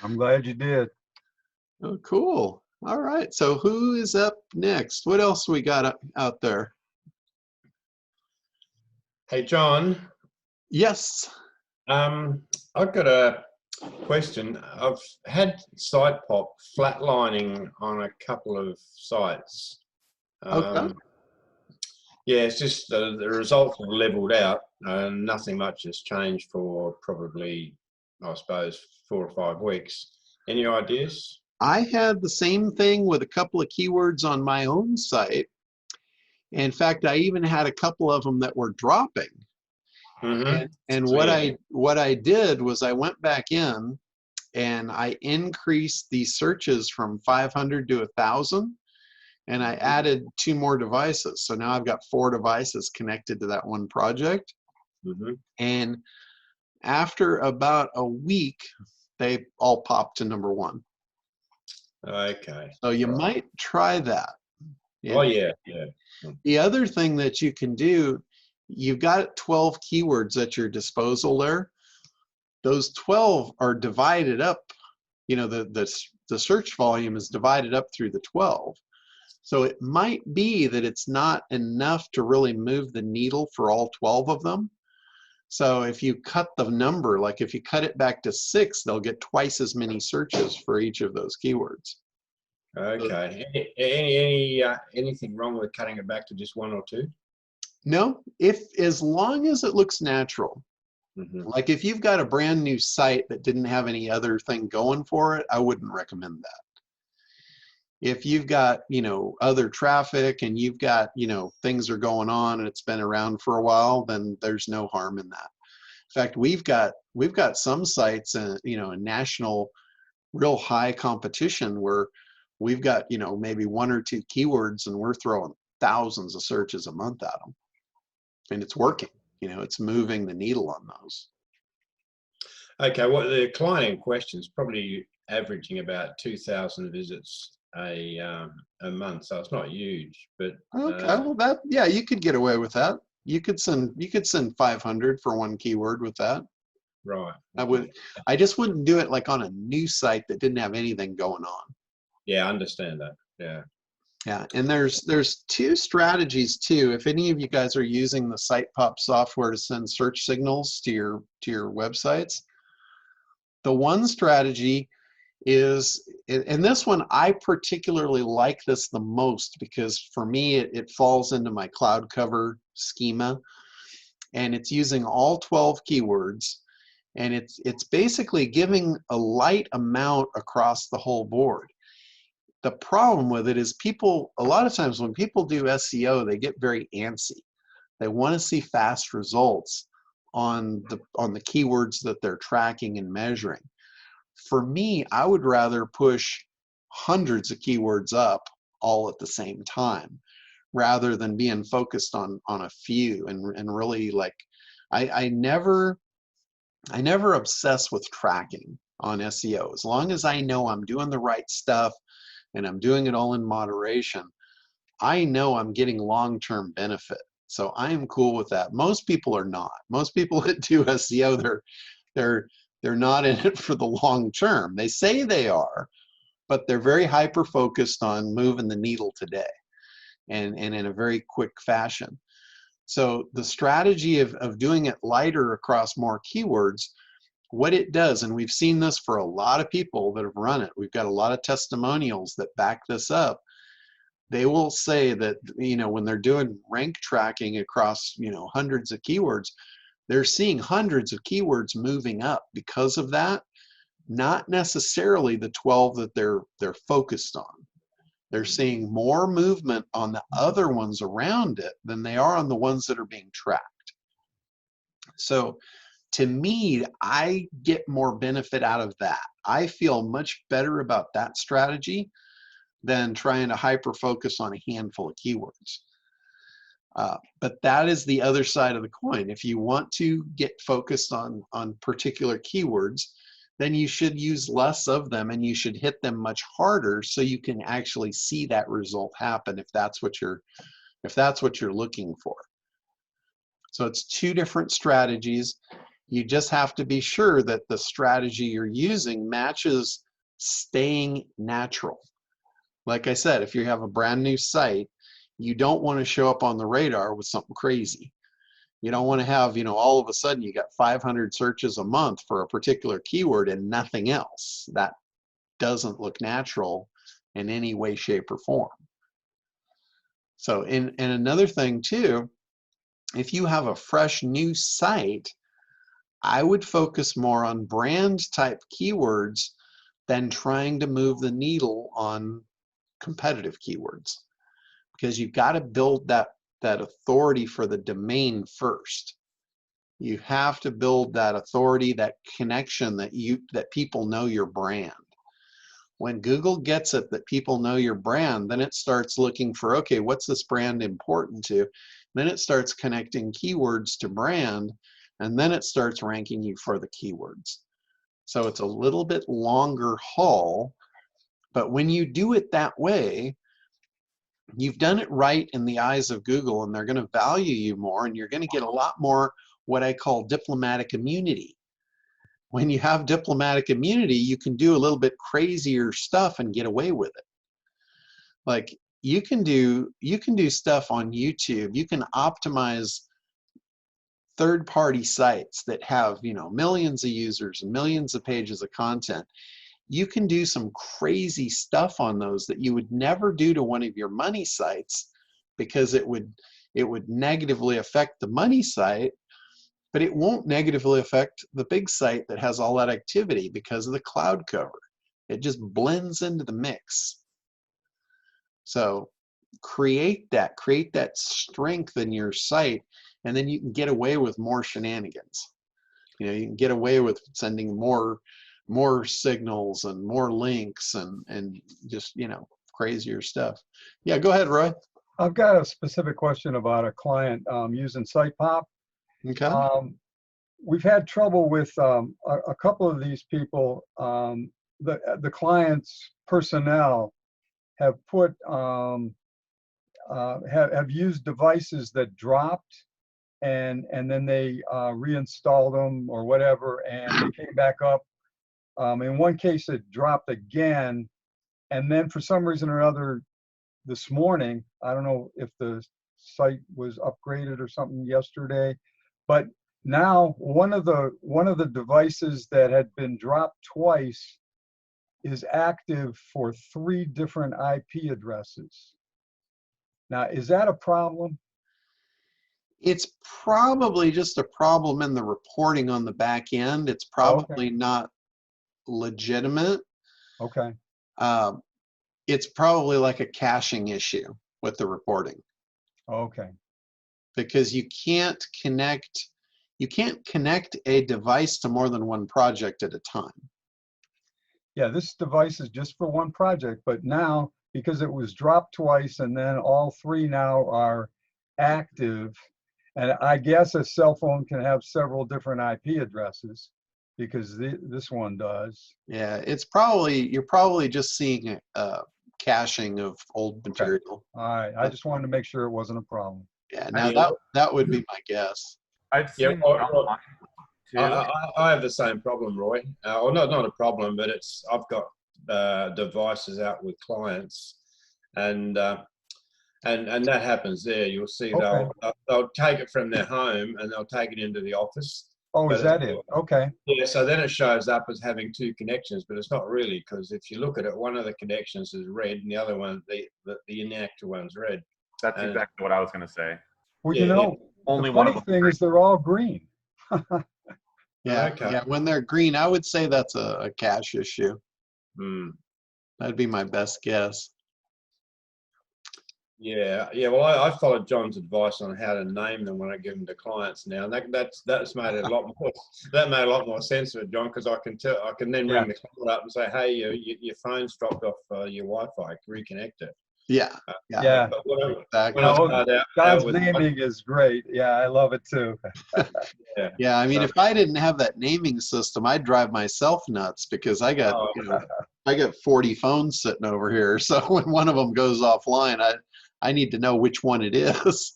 I'm glad you did. Oh, cool. All right. So who is up next? What else we got out there? Hey, John. Yes. I've got a question. I've had site pop flatlining on a couple of sites. Okay. Yeah, it's just the results have leveled out, and nothing much has changed for probably, I suppose, 4 or 5 weeks. Any ideas? I had the same thing with a couple of keywords on my own site. In fact, I even had a couple of them that were dropping. Mm-hmm. And what I did was I went back in and I increased the searches from 500 to 1,000, and I added 2 more devices. So now I've got 4 devices connected to that one project. Mm-hmm. And after about a week, they all popped to #1. Okay. So you Right. might try that. Oh, yeah, yeah. The other thing that you can do, you've got 12 keywords at your disposal there. Those 12 are divided up, you know, the search volume is divided up through the 12. So it might be that it's not enough to really move the needle for all 12 of them. So if you cut the number, like if you cut it back to 6, they'll get twice as many searches for each of those keywords. Okay. Anything wrong with cutting it back to just 1 or 2? No, as long as it looks natural. Mm-hmm. Like if you've got a brand new site that didn't have any other thing going for it, I wouldn't recommend that. If you've got, you know, other traffic and you've got, you know, things are going on and it's been around for a while, then there's no harm in that. In fact, we've got some sites, you know, in national, real high competition where we've got, you know, maybe 1 or 2 keywords and we're throwing thousands of searches a month at them, and it's working. You know, it's moving the needle on those. Okay, well, the client in question is probably averaging about 2,000 visits a month, so it's not huge. But Okay, well, yeah, you could get away with that. You could send 500 for 1 keyword with that. Right. I just wouldn't do it like on a new site that didn't have anything going on. Yeah, I understand that. Yeah. Yeah, and there's 2 strategies too. If any of you guys are using the SitePop software to send search signals to your websites, the one strategy is, and this one I particularly like this the most because for me it falls into my cloud cover schema, and it's using all 12 keywords, and it's basically giving a light amount across the whole board. The problem with it is a lot of times when people do SEO, they get very antsy. They want to see fast results on the keywords that they're tracking and measuring. For me, I would rather push hundreds of keywords up all at the same time rather than being focused on a few, and really, like, I never obsess with tracking on SEO. As long as I know I'm doing the right stuff and I'm doing it all in moderation, I know I'm getting long-term benefit So I am cool with that. Most people are not. Most people that do SEO, they're not in it for the long term. They say they are, but they're very hyper focused on moving the needle today and in a very quick fashion. So the strategy of doing it lighter across more keywords, what it does, and we've seen this for a lot of people that have run it. We've got a lot of testimonials that back this up. They will say that, you know, when they're doing rank tracking across, you know, hundreds of keywords, they're seeing hundreds of keywords moving up because of that, not necessarily the 12 that they're focused on. They're seeing more movement on the other ones around it than they are on the ones that are being tracked. So to me, I get more benefit out of that. I feel much better about that strategy than trying to hyper focus on a handful of keywords. But that is the other side of the coin. If you want to get focused on particular keywords, then you should use less of them and you should hit them much harder so you can actually see that result happen if that's what you're looking for. So it's two different strategies. You just have to be sure that the strategy you're using matches staying natural. Like I said, if you have a brand new site, you don't want to show up on the radar with something crazy. You don't want to have, you know, all of a sudden you got 500 searches a month for a particular keyword and nothing else. That doesn't look natural in any way, shape, or form. So, and another thing too, if you have a fresh new site, I would focus more on brand type keywords than trying to move the needle on competitive keywords, because you've got to build that authority for the domain first. You have to build that authority, that connection that people know your brand. When Google gets it that people know your brand, then it starts looking for, okay, what's this brand important to? Then it starts connecting keywords to brand, and then it starts ranking you for the keywords. So it's a little bit longer haul, but when you do it that way, you've done it right in the eyes of Google, and they're going to value you more, and you're going to get a lot more what I call diplomatic immunity. When you have diplomatic immunity, you can do a little bit crazier stuff and get away with it. Like you can do stuff on YouTube. You can optimize third-party sites that have, you know, millions of users and millions of pages of content. You can do some crazy stuff on those that you would never do to one of your money sites, because it would negatively affect the money site, but it won't negatively affect the big site that has all that activity because of the cloud cover. It just blends into the mix. So create that strength in your site, and then you can get away with more shenanigans. You know, you can get away with sending more signals and more links and just, you know, crazier stuff. Yeah, go ahead, Roy. I've got a specific question about a client using SitePop. Okay. We've had trouble with a couple of these people. The client's personnel have put have used devices that dropped, and then they reinstalled them or whatever, and they came back up. In one case, it dropped again, and then for some reason or other, this morning, I don't know if the site was upgraded or something yesterday, but now one of the devices that had been dropped twice is active for 3 different IP addresses. Now, is that a problem? It's probably just a problem in the reporting on the back end. It's probably not legitimate. Okay. It's probably like a caching issue with the reporting. Okay. Because you can't connect a device to more than one project at a time. Yeah, this device is just for one project, but now because it was dropped twice and then all 3 now are active, and I guess a cell phone can have several different IP addresses because this one does. Yeah, you're probably just seeing caching of old material. All right, I just wanted to make sure it wasn't a problem. Yeah, now that would be my guess. I've Yeah, seen one online too. I have the same problem, Roy. Or not a problem, but I've got devices out with clients, and that happens there. You'll see they'll take it from their home and they'll take it into the office. Oh, is that it? Okay. Yeah, so then it shows up as having two connections, but it's not really, because if you look at it, one of the connections is red and the other one, the inactive one's red. That's exactly what I was going to say. Well, Yeah, only the one funny of them. thing is they're all green. Yeah, Okay. yeah. When they're green, I would say that's a cache issue. That'd be my best guess. Yeah. Well, I followed John's advice on how to name them when I give them to clients now, and that's made it a lot more. That made a lot more sense for John, because I can then ring the client up and say, hey, your phone's dropped off your Wi-Fi, reconnect it. Yeah. But Exactly. John's naming is great. Yeah, I love it too. Yeah, I mean, if I didn't have that naming system, I'd drive myself nuts, because I got I got 40 phones sitting over here. So when one of them goes offline, I need to know which one it is.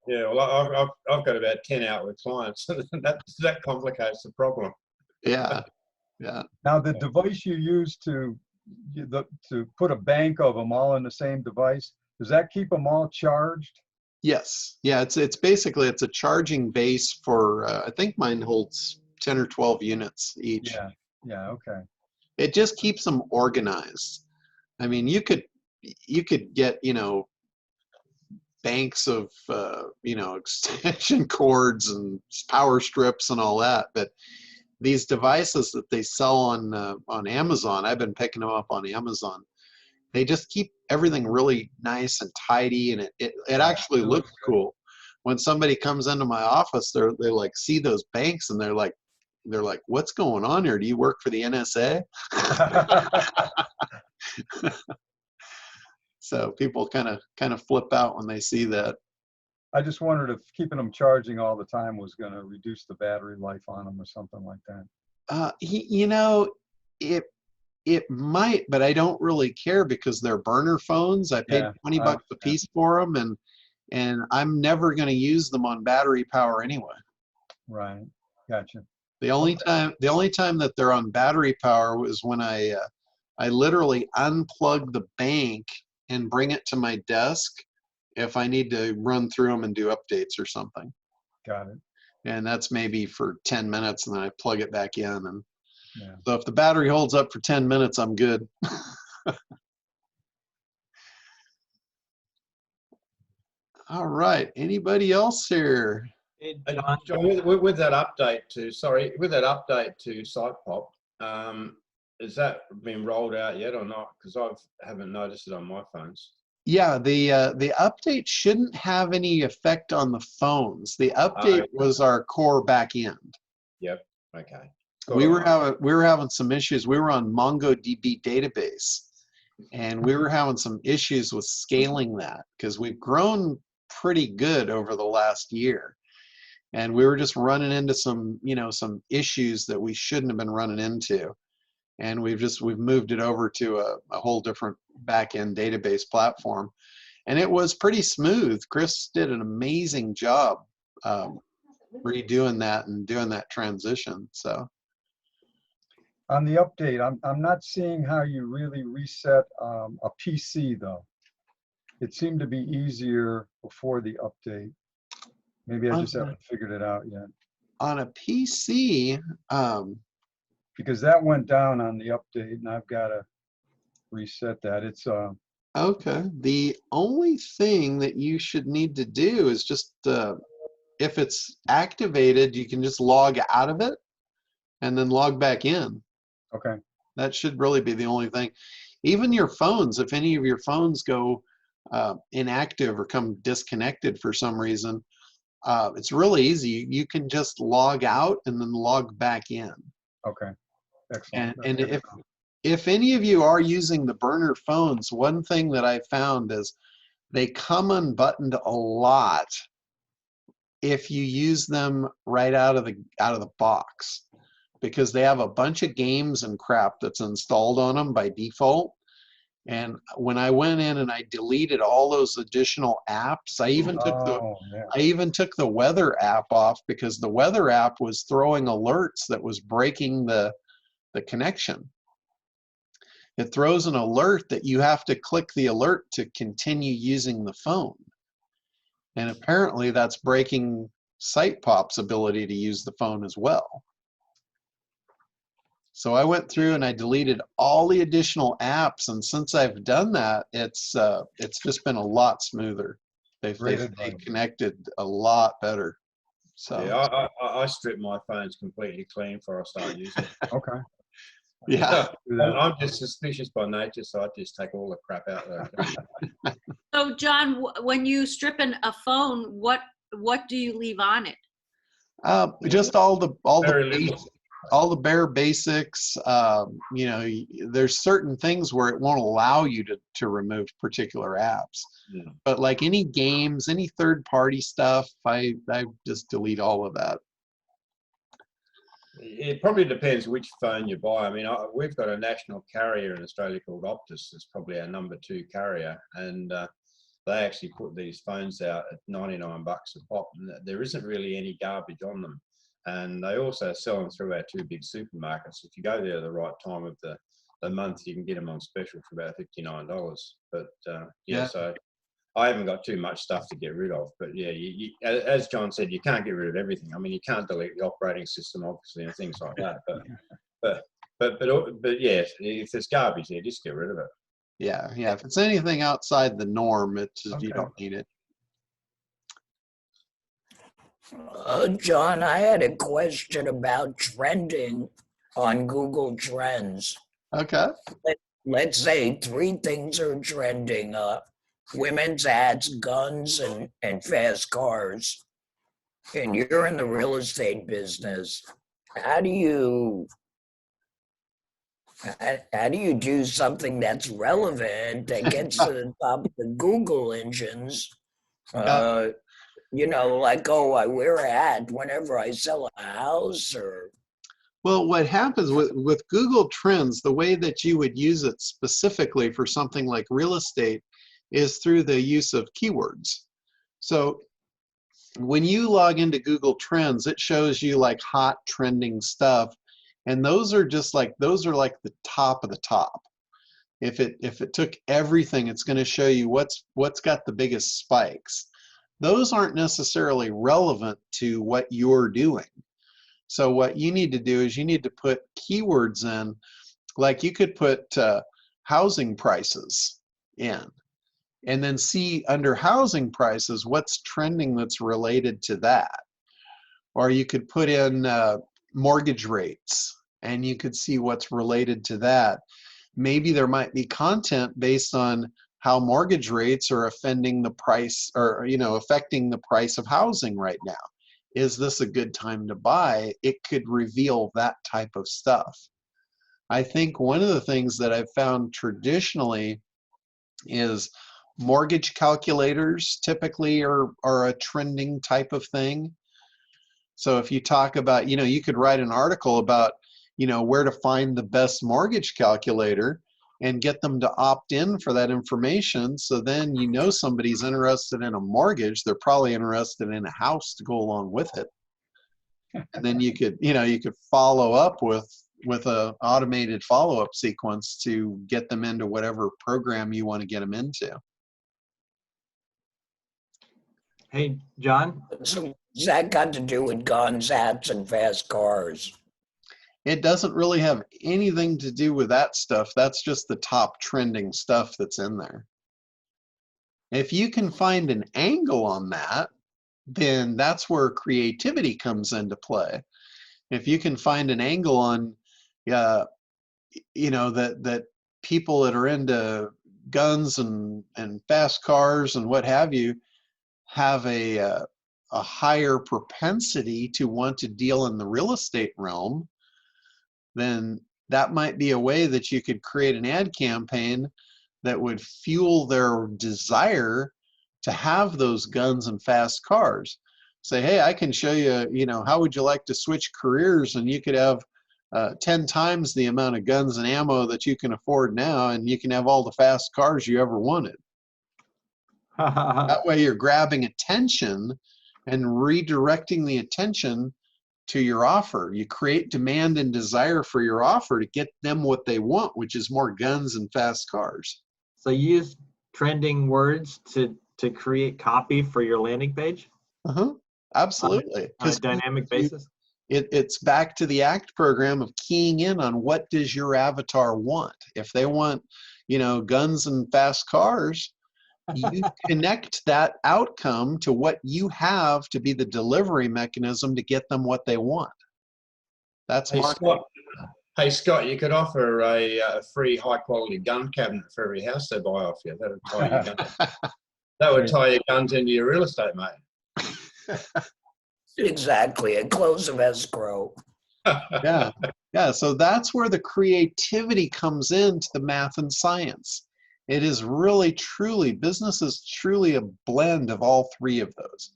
Yeah. Well, I've got about 10 out with clients. that complicates the problem. Yeah. Now, the device you use to put a bank of them all in the same device, does that keep them all charged? Yes. Yeah. It's basically a charging base for I think mine holds 10 or 12 units each. Yeah. Okay. It just keeps them organized. I mean, you could get banks of extension cords and power strips and all that, but these devices that they sell on Amazon, I've been picking them up on Amazon. They just keep everything really nice and tidy, and it actually looks cool. When somebody comes into my office, they like see those banks and they're like, what's going on here? Do you work for the NSA? So people kind of flip out when they see that. I just wondered if keeping them charging all the time was going to reduce the battery life on them or something like that. It might, but I don't really care, because they're burner phones. I paid $20 a piece for them, and I'm never going to use them on battery power anyway. Right. Gotcha. The only time that they're on battery power was when I literally unplug the bank and bring it to my desk if I need to run through them and do updates or something. Got it. And that's maybe for 10 minutes, and then I plug it back in. And so if the battery holds up for 10 minutes, I'm good. All right. Anybody else here? John, with that update to SitePop, has that been rolled out yet or not? Because I haven't noticed it on my phones. Yeah, the update shouldn't have any effect on the phones. The update was our core back end. Yep. Okay. We were having some issues. We were on MongoDB database, and we were having some issues with scaling that, because we've grown pretty good over the last year, and we were just running into some issues that we shouldn't have been running into. And we've moved it over to a whole different back-end database platform, and it was pretty smooth. Chris did an amazing job redoing that and doing that transition. So on the update, I'm not seeing how you really reset a PC though. It seemed to be easier before the update. Maybe I just haven't figured it out yet. On a PC, because that went down on the update, and I've got to reset that. It's okay. The only thing that you should need to do is just if it's activated, you can just log out of it and then log back in. Okay. That should really be the only thing. Even your phones, if any of your phones go inactive or come disconnected for some reason, it's really easy. You can just log out and then log back in. Okay. Excellent. And if any of you are using the burner phones, one thing that I found is they come unbuttoned a lot if you use them right out of the box, because they have a bunch of games and crap that's installed on them by default, And when I went in and I deleted all those additional apps, I even took the weather app off, because the weather app was throwing alerts that was breaking the connection. It throws an alert that you have to click the alert to continue using the phone. And apparently that's breaking SitePop's ability to use the phone as well. So I went through and I deleted all the additional apps, and since I've done that, it's just been a lot smoother. They've connected a lot better. So yeah, I strip my phones completely clean before I start using it. Okay. yeah. I'm just suspicious by nature, so I just take all the crap out there. So John, when you strip a phone, what do you leave on it? Just all the Very little. all the bare basics. You know, there's certain things where it won't allow you to remove particular apps. Yeah. But like any games, any third-party stuff, I just delete all of that. It probably depends which phone you buy. I mean, we've got a national carrier in Australia called Optus. It's probably our #2 carrier, and they actually put these phones out at $99 a pop, and there isn't really any garbage on them. And they also sell them through our 2 big supermarkets. If you go there at the right time of the month, you can get them on special for about $59. But yeah, so I haven't got too much stuff to get rid of. But yeah, as John said, you can't get rid of everything. I mean, you can't delete the operating system, obviously, and things like that. But yeah, if there's garbage there, just get rid of it. Yeah, yeah. If it's anything outside the norm, it's just, you don't need it. John, I had a question about trending on Google Trends. Okay. Let's say 3 things are trending: women's ads, guns, and fast cars. And you're in the real estate business. How do you do something that's relevant that gets to the top of the Google engines? You know, like, oh, I wear a hat whenever I sell a house, or... Well, what happens with Google Trends, the way that you would use it specifically for something like real estate is through the use of keywords. So when you log into Google Trends, it shows you like hot trending stuff. And those are like the top of the top. If it took everything, it's going to show you what's got the biggest spikes. Those aren't necessarily relevant to what you're doing. So what you need to do is you need to put keywords in, like you could put housing prices in, and then see under housing prices what's trending that's related to that. Or you could put in mortgage rates, and you could see what's related to that. Maybe there might be content based on how mortgage rates are affecting the price, or affecting the price of housing right now. Is this a good time to buy? It could reveal that type of stuff. I think one of the things that I've found traditionally is mortgage calculators typically are a trending type of thing. So if you talk about, you could write an article about, where to find the best mortgage calculator and get them to opt in for that information. So then somebody's interested in a mortgage, they're probably interested in a house to go along with it. And then you could follow up with a automated follow-up sequence to get them into whatever program you want to get them into. Hey, John? So what's that got to do with guns, hats, and fast cars? It doesn't really have anything to do with that stuff. That's just the top trending stuff that's in there. If you can find an angle on that, then that's where creativity comes into play. If you can find an angle on, that people that are into guns and fast cars and what have you have a higher propensity to want to deal in the real estate realm, then that might be a way that you could create an ad campaign that would fuel their desire to have those guns and fast cars. Say, hey, I can show you, how would you like to switch careers? And you could have 10 times the amount of guns and ammo that you can afford now, and you can have all the fast cars you ever wanted. That way you're grabbing attention and redirecting the attention to your offer. You create demand and desire for your offer to get them what they want, which is more guns and fast cars. So you use trending words to create copy for your landing page? Absolutely. On a dynamic basis? It's back to the ACT program of keying in on what does your avatar want. If they want, guns and fast cars, you connect that outcome to what you have to be the delivery mechanism to get them what they want. That's marketing. Hey Scott, you could offer a free high-quality gun cabinet for every house they buy off you. That would tie your guns. That would tie your guns into your real estate, mate. Exactly, a close of escrow. Yeah. So that's where the creativity comes into the math and science. It is really, truly, business is truly a blend of all three of those.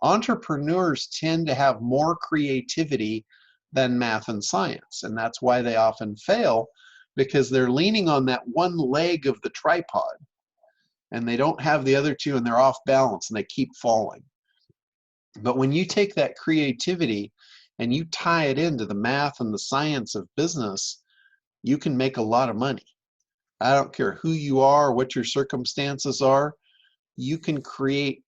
Entrepreneurs tend to have more creativity than math and science, and that's why they often fail, because they're leaning on that one leg of the tripod, and they don't have the other two, and they're off balance, and they keep falling. But when you take that creativity and you tie it into the math and the science of business, you can make a lot of money. I don't care who you are, what your circumstances are, you can create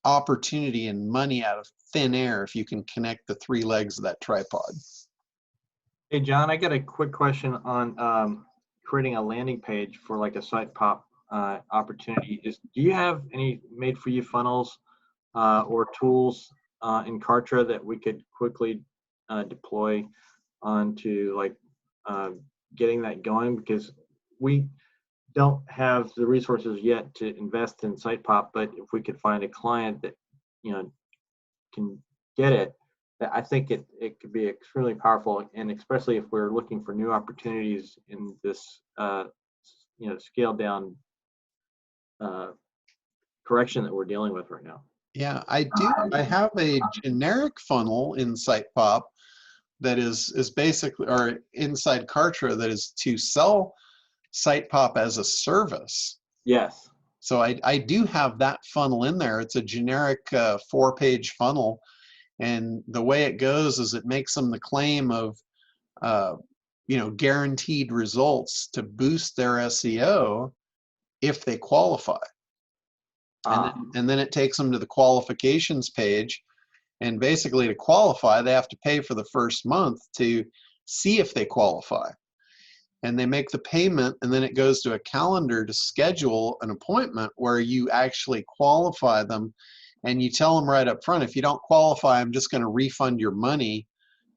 opportunity and money out of thin air if you can connect the three legs of that tripod. Hey, John, I got a quick question on creating a landing page for like a site pop opportunity. Do you have any made-for-you funnels or tools in Kartra that we could quickly deploy onto like getting that going? Because we don't have the resources yet to invest in site pop, but if we could find a client that can get it, I think it could be extremely powerful, and especially if we're looking for new opportunities in this scaled down correction that we're dealing with right now. Yeah, I do. I have a generic funnel in SitePop that is basically, or inside Kartra, that is to sell SitePop as a service. Yes. So I do have that funnel in there. It's a generic 4-page funnel, and the way it goes is it makes them the claim of guaranteed results to boost their SEO if they qualify. And then it takes them to the qualifications page, and basically to qualify they have to pay for the first month to see if they qualify, and they make the payment, and then it goes to a calendar to schedule an appointment where you actually qualify them, and you tell them right up front, if you don't qualify, I'm just going to refund your money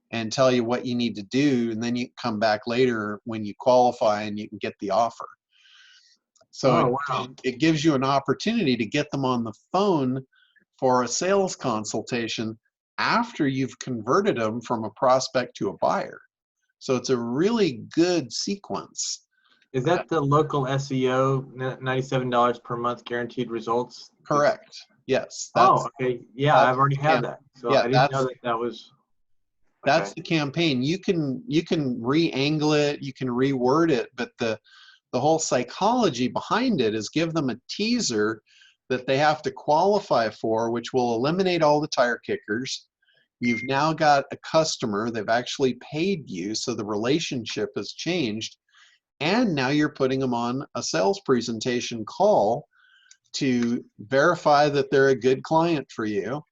and tell you what you need to do, and then you come back later when you qualify and you can get the offer. So it gives you an opportunity to get them on the phone for a sales consultation after you've converted them from a prospect to a buyer. So it's a really good sequence. Is that the local SEO, $97 per month guaranteed results? Correct. Yes. Okay. Yeah, I've already had that. So I didn't know that was. That's the campaign. You can re-angle it, you can reword it, but the whole psychology behind it is give them a teaser that they have to qualify for, which will eliminate all the tire kickers. You've now got a customer, they've actually paid you, so the relationship has changed, and now you're putting them on a sales presentation call to verify that they're a good client for you,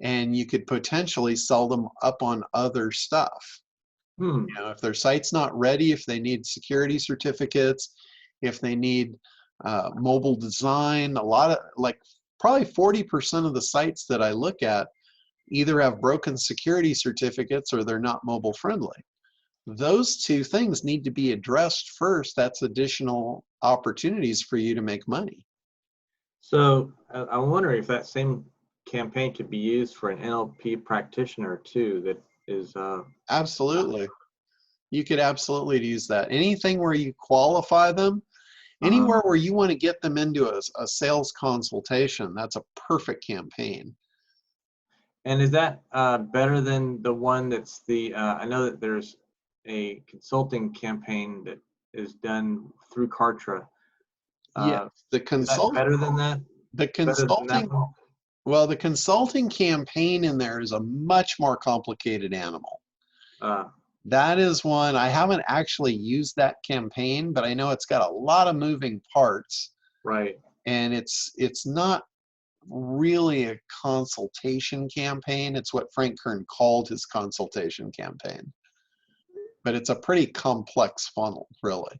and you could potentially sell them up on other stuff. If their site's not ready, if they need security certificates, if they need mobile design, a lot of, like probably 40% of the sites that I look at either have broken security certificates or they're not mobile friendly. Those two things need to be addressed first. That's additional opportunities for you to make money. So I'm wondering if that same campaign could be used for an NLP practitioner too, that is absolutely. You could absolutely use that. Anything where you qualify them, anywhere where you want to get them into a sales consultation, that's a perfect campaign. And is that better than the one that's I know that there's a consulting campaign that is done through Kartra. Yeah, the Is that better than that? The Better than that consulting, one? well, the consulting campaign in there is a much more complicated animal. That is one, I haven't actually used that campaign, but I know it's got a lot of moving parts. Right. And it's not really a consultation campaign. It's what Frank Kern called his consultation campaign. But it's a pretty complex funnel, really.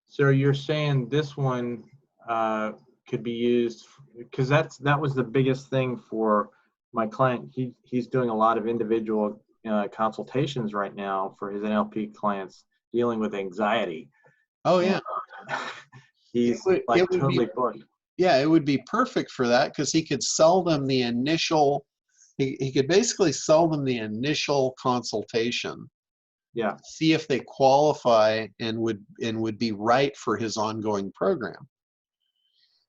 So you're saying this one could be used, because that was the biggest thing for my client. He's doing a lot of individual consultations right now for his NLP clients dealing with anxiety. Oh yeah. He's totally booked. Yeah, it would be perfect for that, because he could sell them the initial, he could basically sell them the initial consultation. Yeah. See if they qualify and would be right for his ongoing program.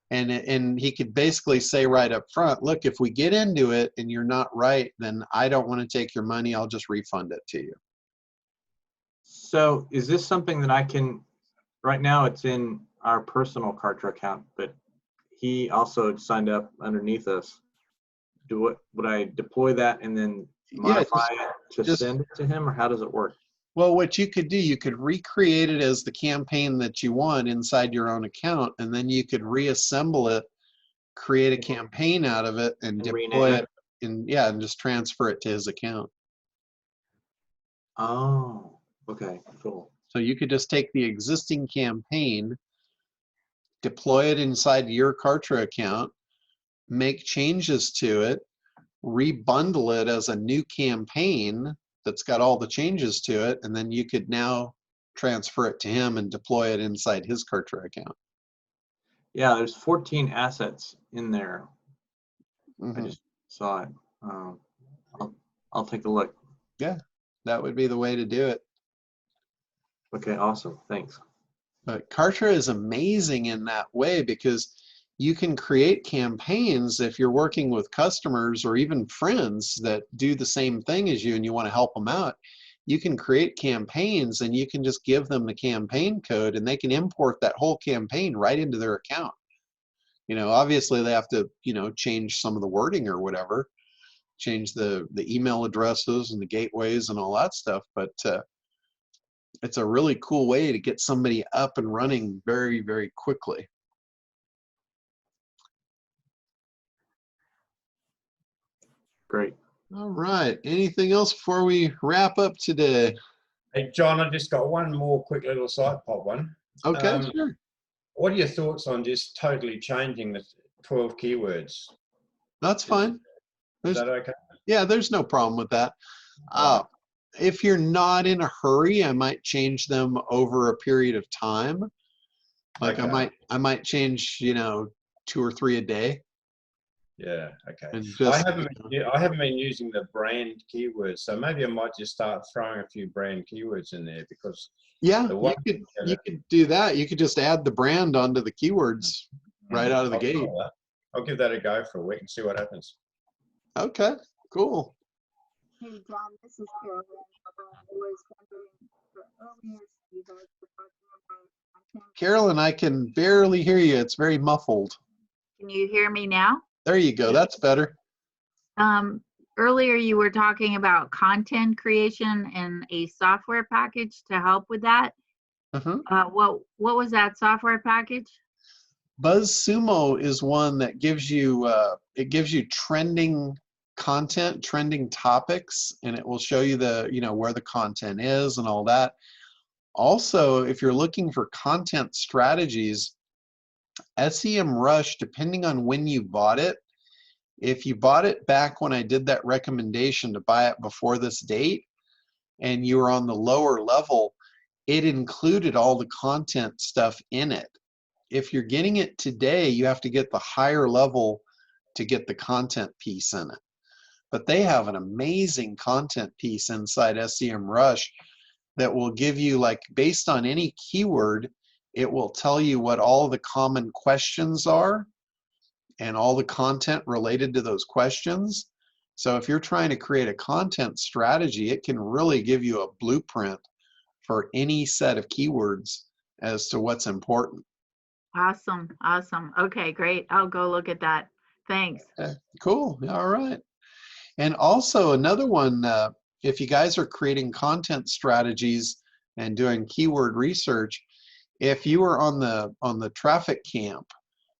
And he could basically say right up front, look, if we get into it and you're not right, then I don't want to take your money, I'll just refund it to you. So is this something that I can, right now it's in our personal Kartra account, but he also signed up underneath us. Would I deploy that and then modify it to send it to him, or how does it work? Well, what you could do, you could recreate it as the campaign that you want inside your own account, and then you could reassemble it, create a campaign out of it, and deploy it, and just transfer it to his account. Oh, okay, cool. So you could just take the existing campaign, deploy it inside your Kartra account, make changes to it, rebundle it as a new campaign that's got all the changes to it, and then you could now transfer it to him and deploy it inside his Kartra account. Yeah, there's 14 assets in there. Mm-hmm. I just saw it. I'll take a look. Yeah, that would be the way to do it. Okay, awesome. Thanks. But Kartra is amazing in that way, because you can create campaigns if you're working with customers or even friends that do the same thing as you and you want to help them out. You can create campaigns and you can just give them the campaign code and they can import that whole campaign right into their account. You know, obviously they have to, you know, change some of the wording or whatever, change the email addresses and the gateways and all that stuff, but it's a really cool way to get somebody up and running very, very quickly. Great. All right. Anything else before we wrap up today? Hey, John, I just got one more quick little side pop one. Okay, sure. What are your thoughts on just totally changing the 12 keywords? That's fine. Is that okay? Yeah, there's no problem with that. If you're not in a hurry, I might change them over a period of time. Like okay. I might change, you know, 2 or 3 a day. Yeah, okay. Just, I haven't been using the brand keywords, so maybe I might just start throwing a few brand keywords in there, because yeah, you could do that. You could just add the brand onto the keywords right out of the gate. I'll give that a go for a week and see what happens. Okay, cool. Hey John, this is Carolyn. I was wondering, earlier you guys were talking about content. Carolyn, I can barely hear you. It's very muffled. Can you hear me now? There you go. That's better. Earlier you were talking about content creation and a software package to help with that. What was that software package? Buzzsumo is one that gives you it gives you trending content, trending topics, and it will show you the, you know, where the content is and all that. Also, if you're looking for content strategies, SEMrush, depending on when you bought it, if you bought it back when I did that recommendation to buy it before this date and you were on the lower level, it included all the content stuff in it. If you're getting it today, you have to get the higher level to get the content piece in it. But they have an amazing content piece inside SEMrush that will give you, like, based on any keyword, it will tell you what all the common questions are and all the content related to those questions. So if you're trying to create a content strategy, it can really give you a blueprint for any set of keywords as to what's important. Awesome. Awesome. Okay, great. I'll go look at that. Thanks. Cool. All right. And also another one, if you guys are creating content strategies and doing keyword research, if you were on the traffic camp,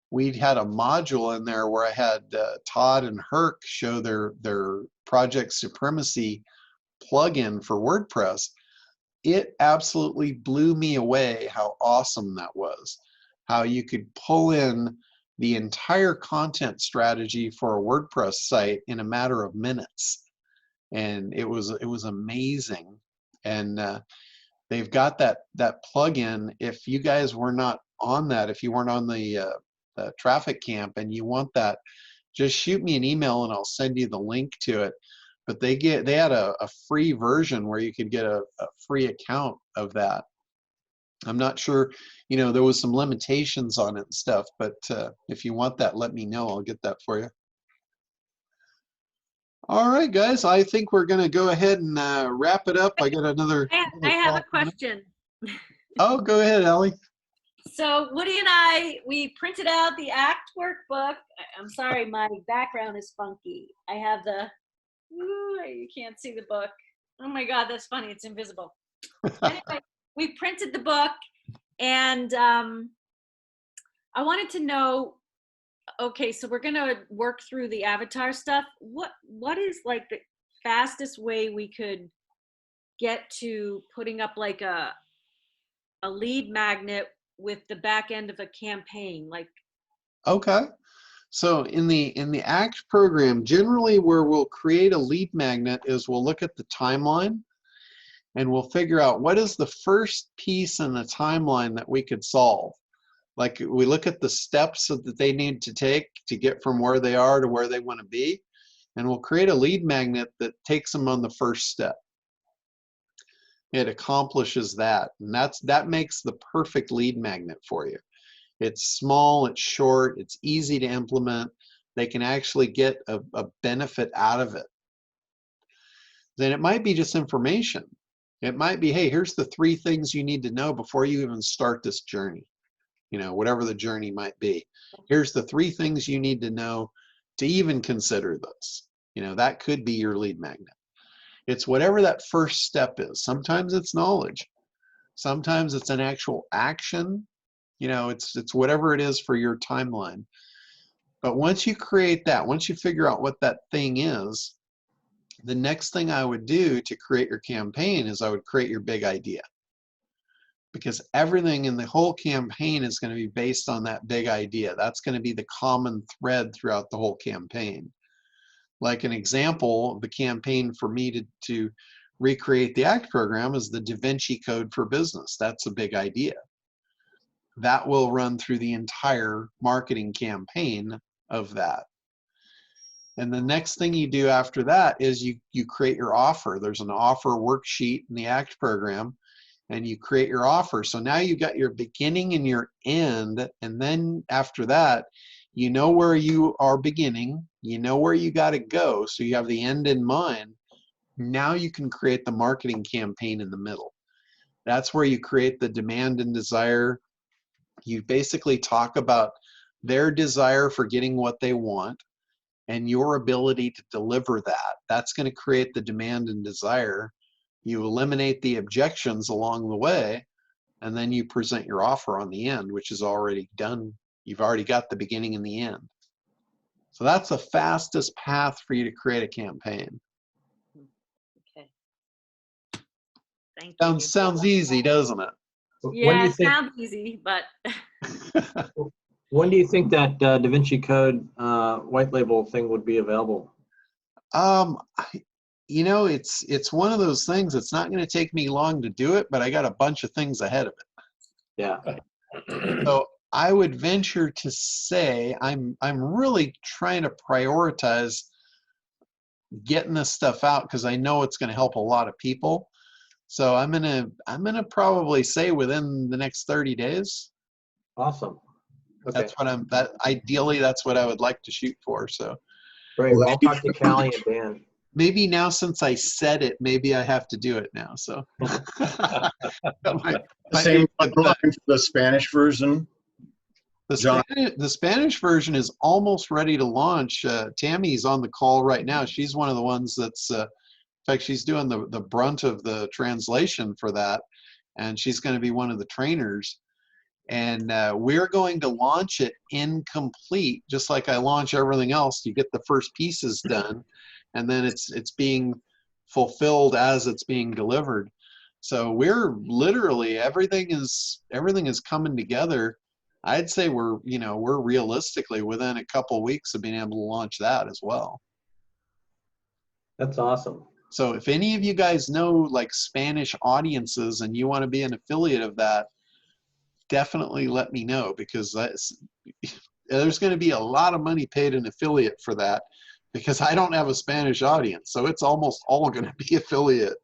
we'd had a module in there where I had Todd and Herc show their Project Supremacy plugin for WordPress. It absolutely blew me away how awesome that was. How you could pull in the entire content strategy for a WordPress site in a matter of minutes, and it was amazing. And they've got that plugin. If you guys were not on that, if you weren't on the traffic camp and you want that, just shoot me an email and I'll send you the link to it. But they had a free version where you could get a free account of that. I'm not sure, there was some limitations on it and stuff, but if you want that, let me know. I'll get that for you. All right, guys, I think we're going to go ahead and wrap it up. I got another. I have a question. Oh, go ahead, Ellie. So Woody and I, we printed out the ACT workbook. I'm sorry, my background is funky. I have you can't see the book. Oh my God, that's funny. It's invisible. Anyway, we printed the book, and I wanted to know, okay, so we're gonna work through the avatar stuff. What is like the fastest way we could get to putting up like a lead magnet with the back end of a campaign? Like, okay. So in the ACT program, generally where we'll create a lead magnet is we'll look at the timeline and we'll figure out what is the first piece in the timeline that we could solve. Like we look at the steps that they need to take to get from where they are to where they want to be, and we'll create a lead magnet that takes them on the first step. It accomplishes that, and that makes the perfect lead magnet for you. It's small, it's short, it's easy to implement. They can actually get a benefit out of it. Then it might be just information. It might be, hey, here's the 3 things you need to know before you even start this journey. Whatever the journey might be. Here's the 3 things you need to know to even consider this. That could be your lead magnet. It's whatever that first step is. Sometimes it's knowledge. Sometimes it's an actual action. It's whatever it is for your timeline. But once you create that, once you figure out what that thing is, the next thing I would do to create your campaign is I would create your big idea. Because everything in the whole campaign is going to be based on that big idea. That's going to be the common thread throughout the whole campaign. Like an example of the campaign for me to recreate the ACT program is the Da Vinci Code for Business. That's a big idea. That will run through the entire marketing campaign of that. And the next thing you do after that is you create your offer. There's an offer worksheet in the ACT program, and you create your offer. So now you got your beginning and your end, and then after that, you know where you are beginning, you know where you got to go, so you have the end in mind. Now you can create the marketing campaign in the middle. That's where you create the demand and desire. You basically talk about their desire for getting what they want and your ability to deliver that. That's going to create the demand and desire. You eliminate the objections along the way, and then you present your offer on the end, which is already done. You've already got the beginning and the end. So that's the fastest path for you to create a campaign. Okay. Thank you. Sounds easy, doesn't it? Yeah, it sounds easy, but. When do you think that Da Vinci Code white label thing would be available? It's one of those things. It's not going to take me long to do it, but I got a bunch of things ahead of it. Yeah. So I would venture to say I'm really trying to prioritize getting this stuff out because I know it's going to help a lot of people. So I'm gonna probably say within the next 30 days. Awesome. Okay. Ideally that's what I would like to shoot for. So great. Well, I'll talk to Callie and Dan. maybe now since I said it, maybe I have to do it now. So Same for the Spanish version. The Spanish version is almost ready to launch. Tammy's on the call right now. She's one of the ones that's, in fact, she's doing the brunt of the translation for that, and she's going to be one of the trainers. And we're going to launch it incomplete, just like I launch everything else. You get the first pieces done, and then it's being fulfilled as it's being delivered. So we're literally everything is coming together. I'd say we're realistically within a couple of weeks of being able to launch that as well. That's awesome. So if any of you guys know like Spanish audiences and you want to be an affiliate of that, definitely let me know, because there's going to be a lot of money paid in affiliate for that, because I don't have a Spanish audience. So it's almost all going to be affiliate.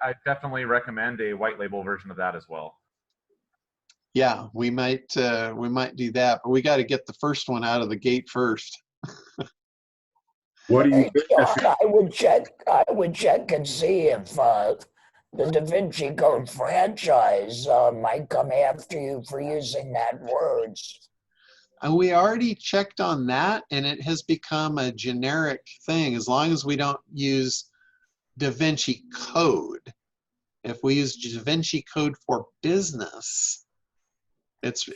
I definitely recommend a white label version of that as well. Yeah, we might do that, but we got to get the first one out of the gate first. What do you think? John, I would check and see if the Da Vinci Code franchise might come after you for using that words. We already checked on that, and it has become a generic thing as long as we don't use Da Vinci Code. If we use Da Vinci Code for Business, it's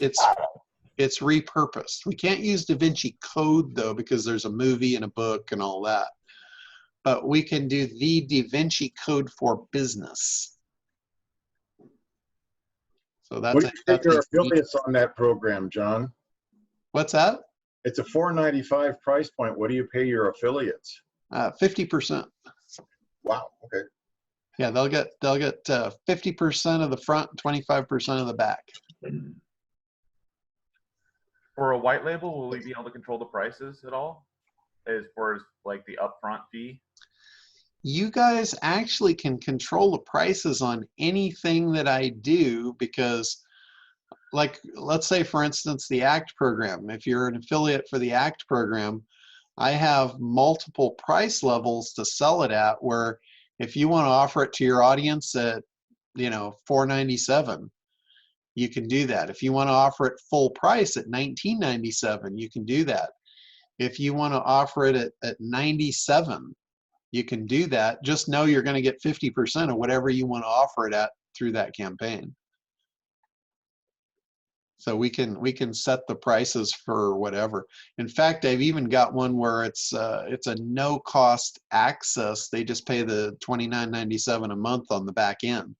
repurposed. We can't use Da Vinci Code though, because there's a movie and a book and all that. But we can do the Da Vinci Code for Business. So that's what do you think are affiliates on that program, John? What's that? It's a $4.95 price point. What do you pay your affiliates? 50%. Wow. Okay. Yeah, they'll get 50% of the front, 25% of the back. For a white label, will we be able to control the prices at all, as far as like the upfront fee? You guys actually can control the prices on anything that I do, because like, let's say for instance, the ACT program, if you're an affiliate for the ACT program, I have multiple price levels to sell it at, where if you want to offer it to your audience at, $4.97, you can do that. If you want to offer it full price at $19.97, you can do that. If you want to offer it at $97, you can do that. Just know you're going to get 50% of whatever you want to offer it at through that campaign. So we can set the prices for whatever. In fact, I've even got one where it's a no cost access. They just pay the $29.97 a month on the back end.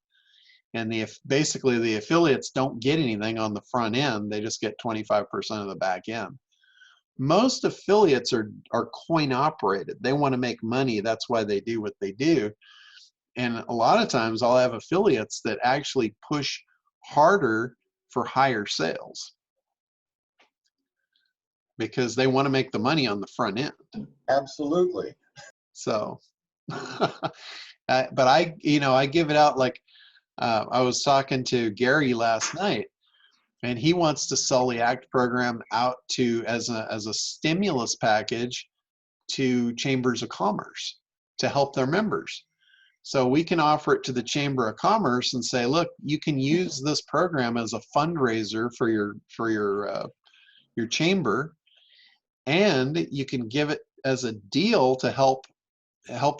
And basically the affiliates don't get anything on the front end. They just get 25% of the back end. Most affiliates are coin operated. They want to make money. That's why they do what they do. And a lot of times I'll have affiliates that actually push harder for higher sales, because they want to make the money on the front end. Absolutely. So, but I give it out like, I was talking to Gary last night, and he wants to sell the ACT program out to as a stimulus package to chambers of commerce to help their members. So we can offer it to the Chamber of Commerce and say, look, you can use this program as a fundraiser for your chamber, and you can give it as a deal to help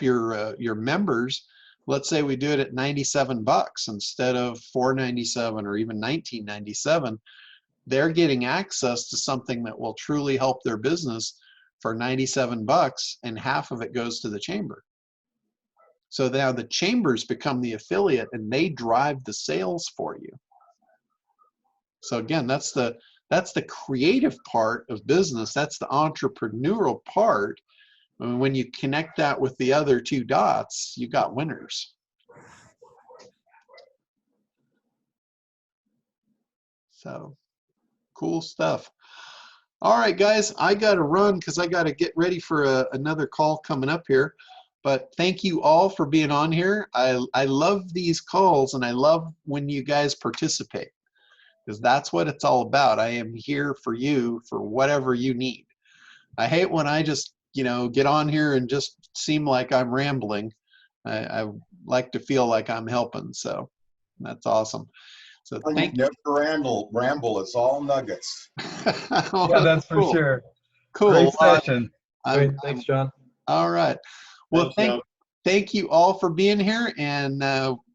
your members. Let's say we do it at $97 instead of $4.97 or even $19.97. They're getting access to something that will truly help their business for $97, and half of it goes to the chamber. So now the chambers become the affiliate, and they drive the sales for you. So again, that's the creative part of business. That's the entrepreneurial part. When you connect that with the other two dots, you got winners. So cool stuff. All right, guys, I got to run because I got to get ready for another call coming up here. But thank you all for being on here. I love these calls, and I love when you guys participate, because that's what it's all about. I am here for you for whatever you need. I hate when I just, get on here and just seem like I'm rambling. I like to feel like I'm helping, so that's awesome. So thank you. Never ramble. It's all nuggets. Oh, Yeah, that's for cool. sure. Cool. Great session. Great. Thanks, John. All right. Well, Thank thank you all for being here, and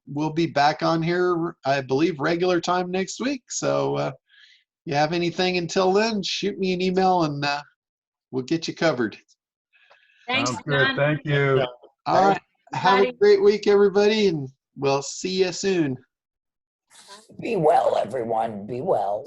we'll be back on here, I believe, regular time next week. So you have anything until then, shoot me an email, and we'll get you covered. Thanks, Sounds good. John. Thank you. All right. Have a great week, everybody, and we'll see you soon. Be well, everyone. Be well.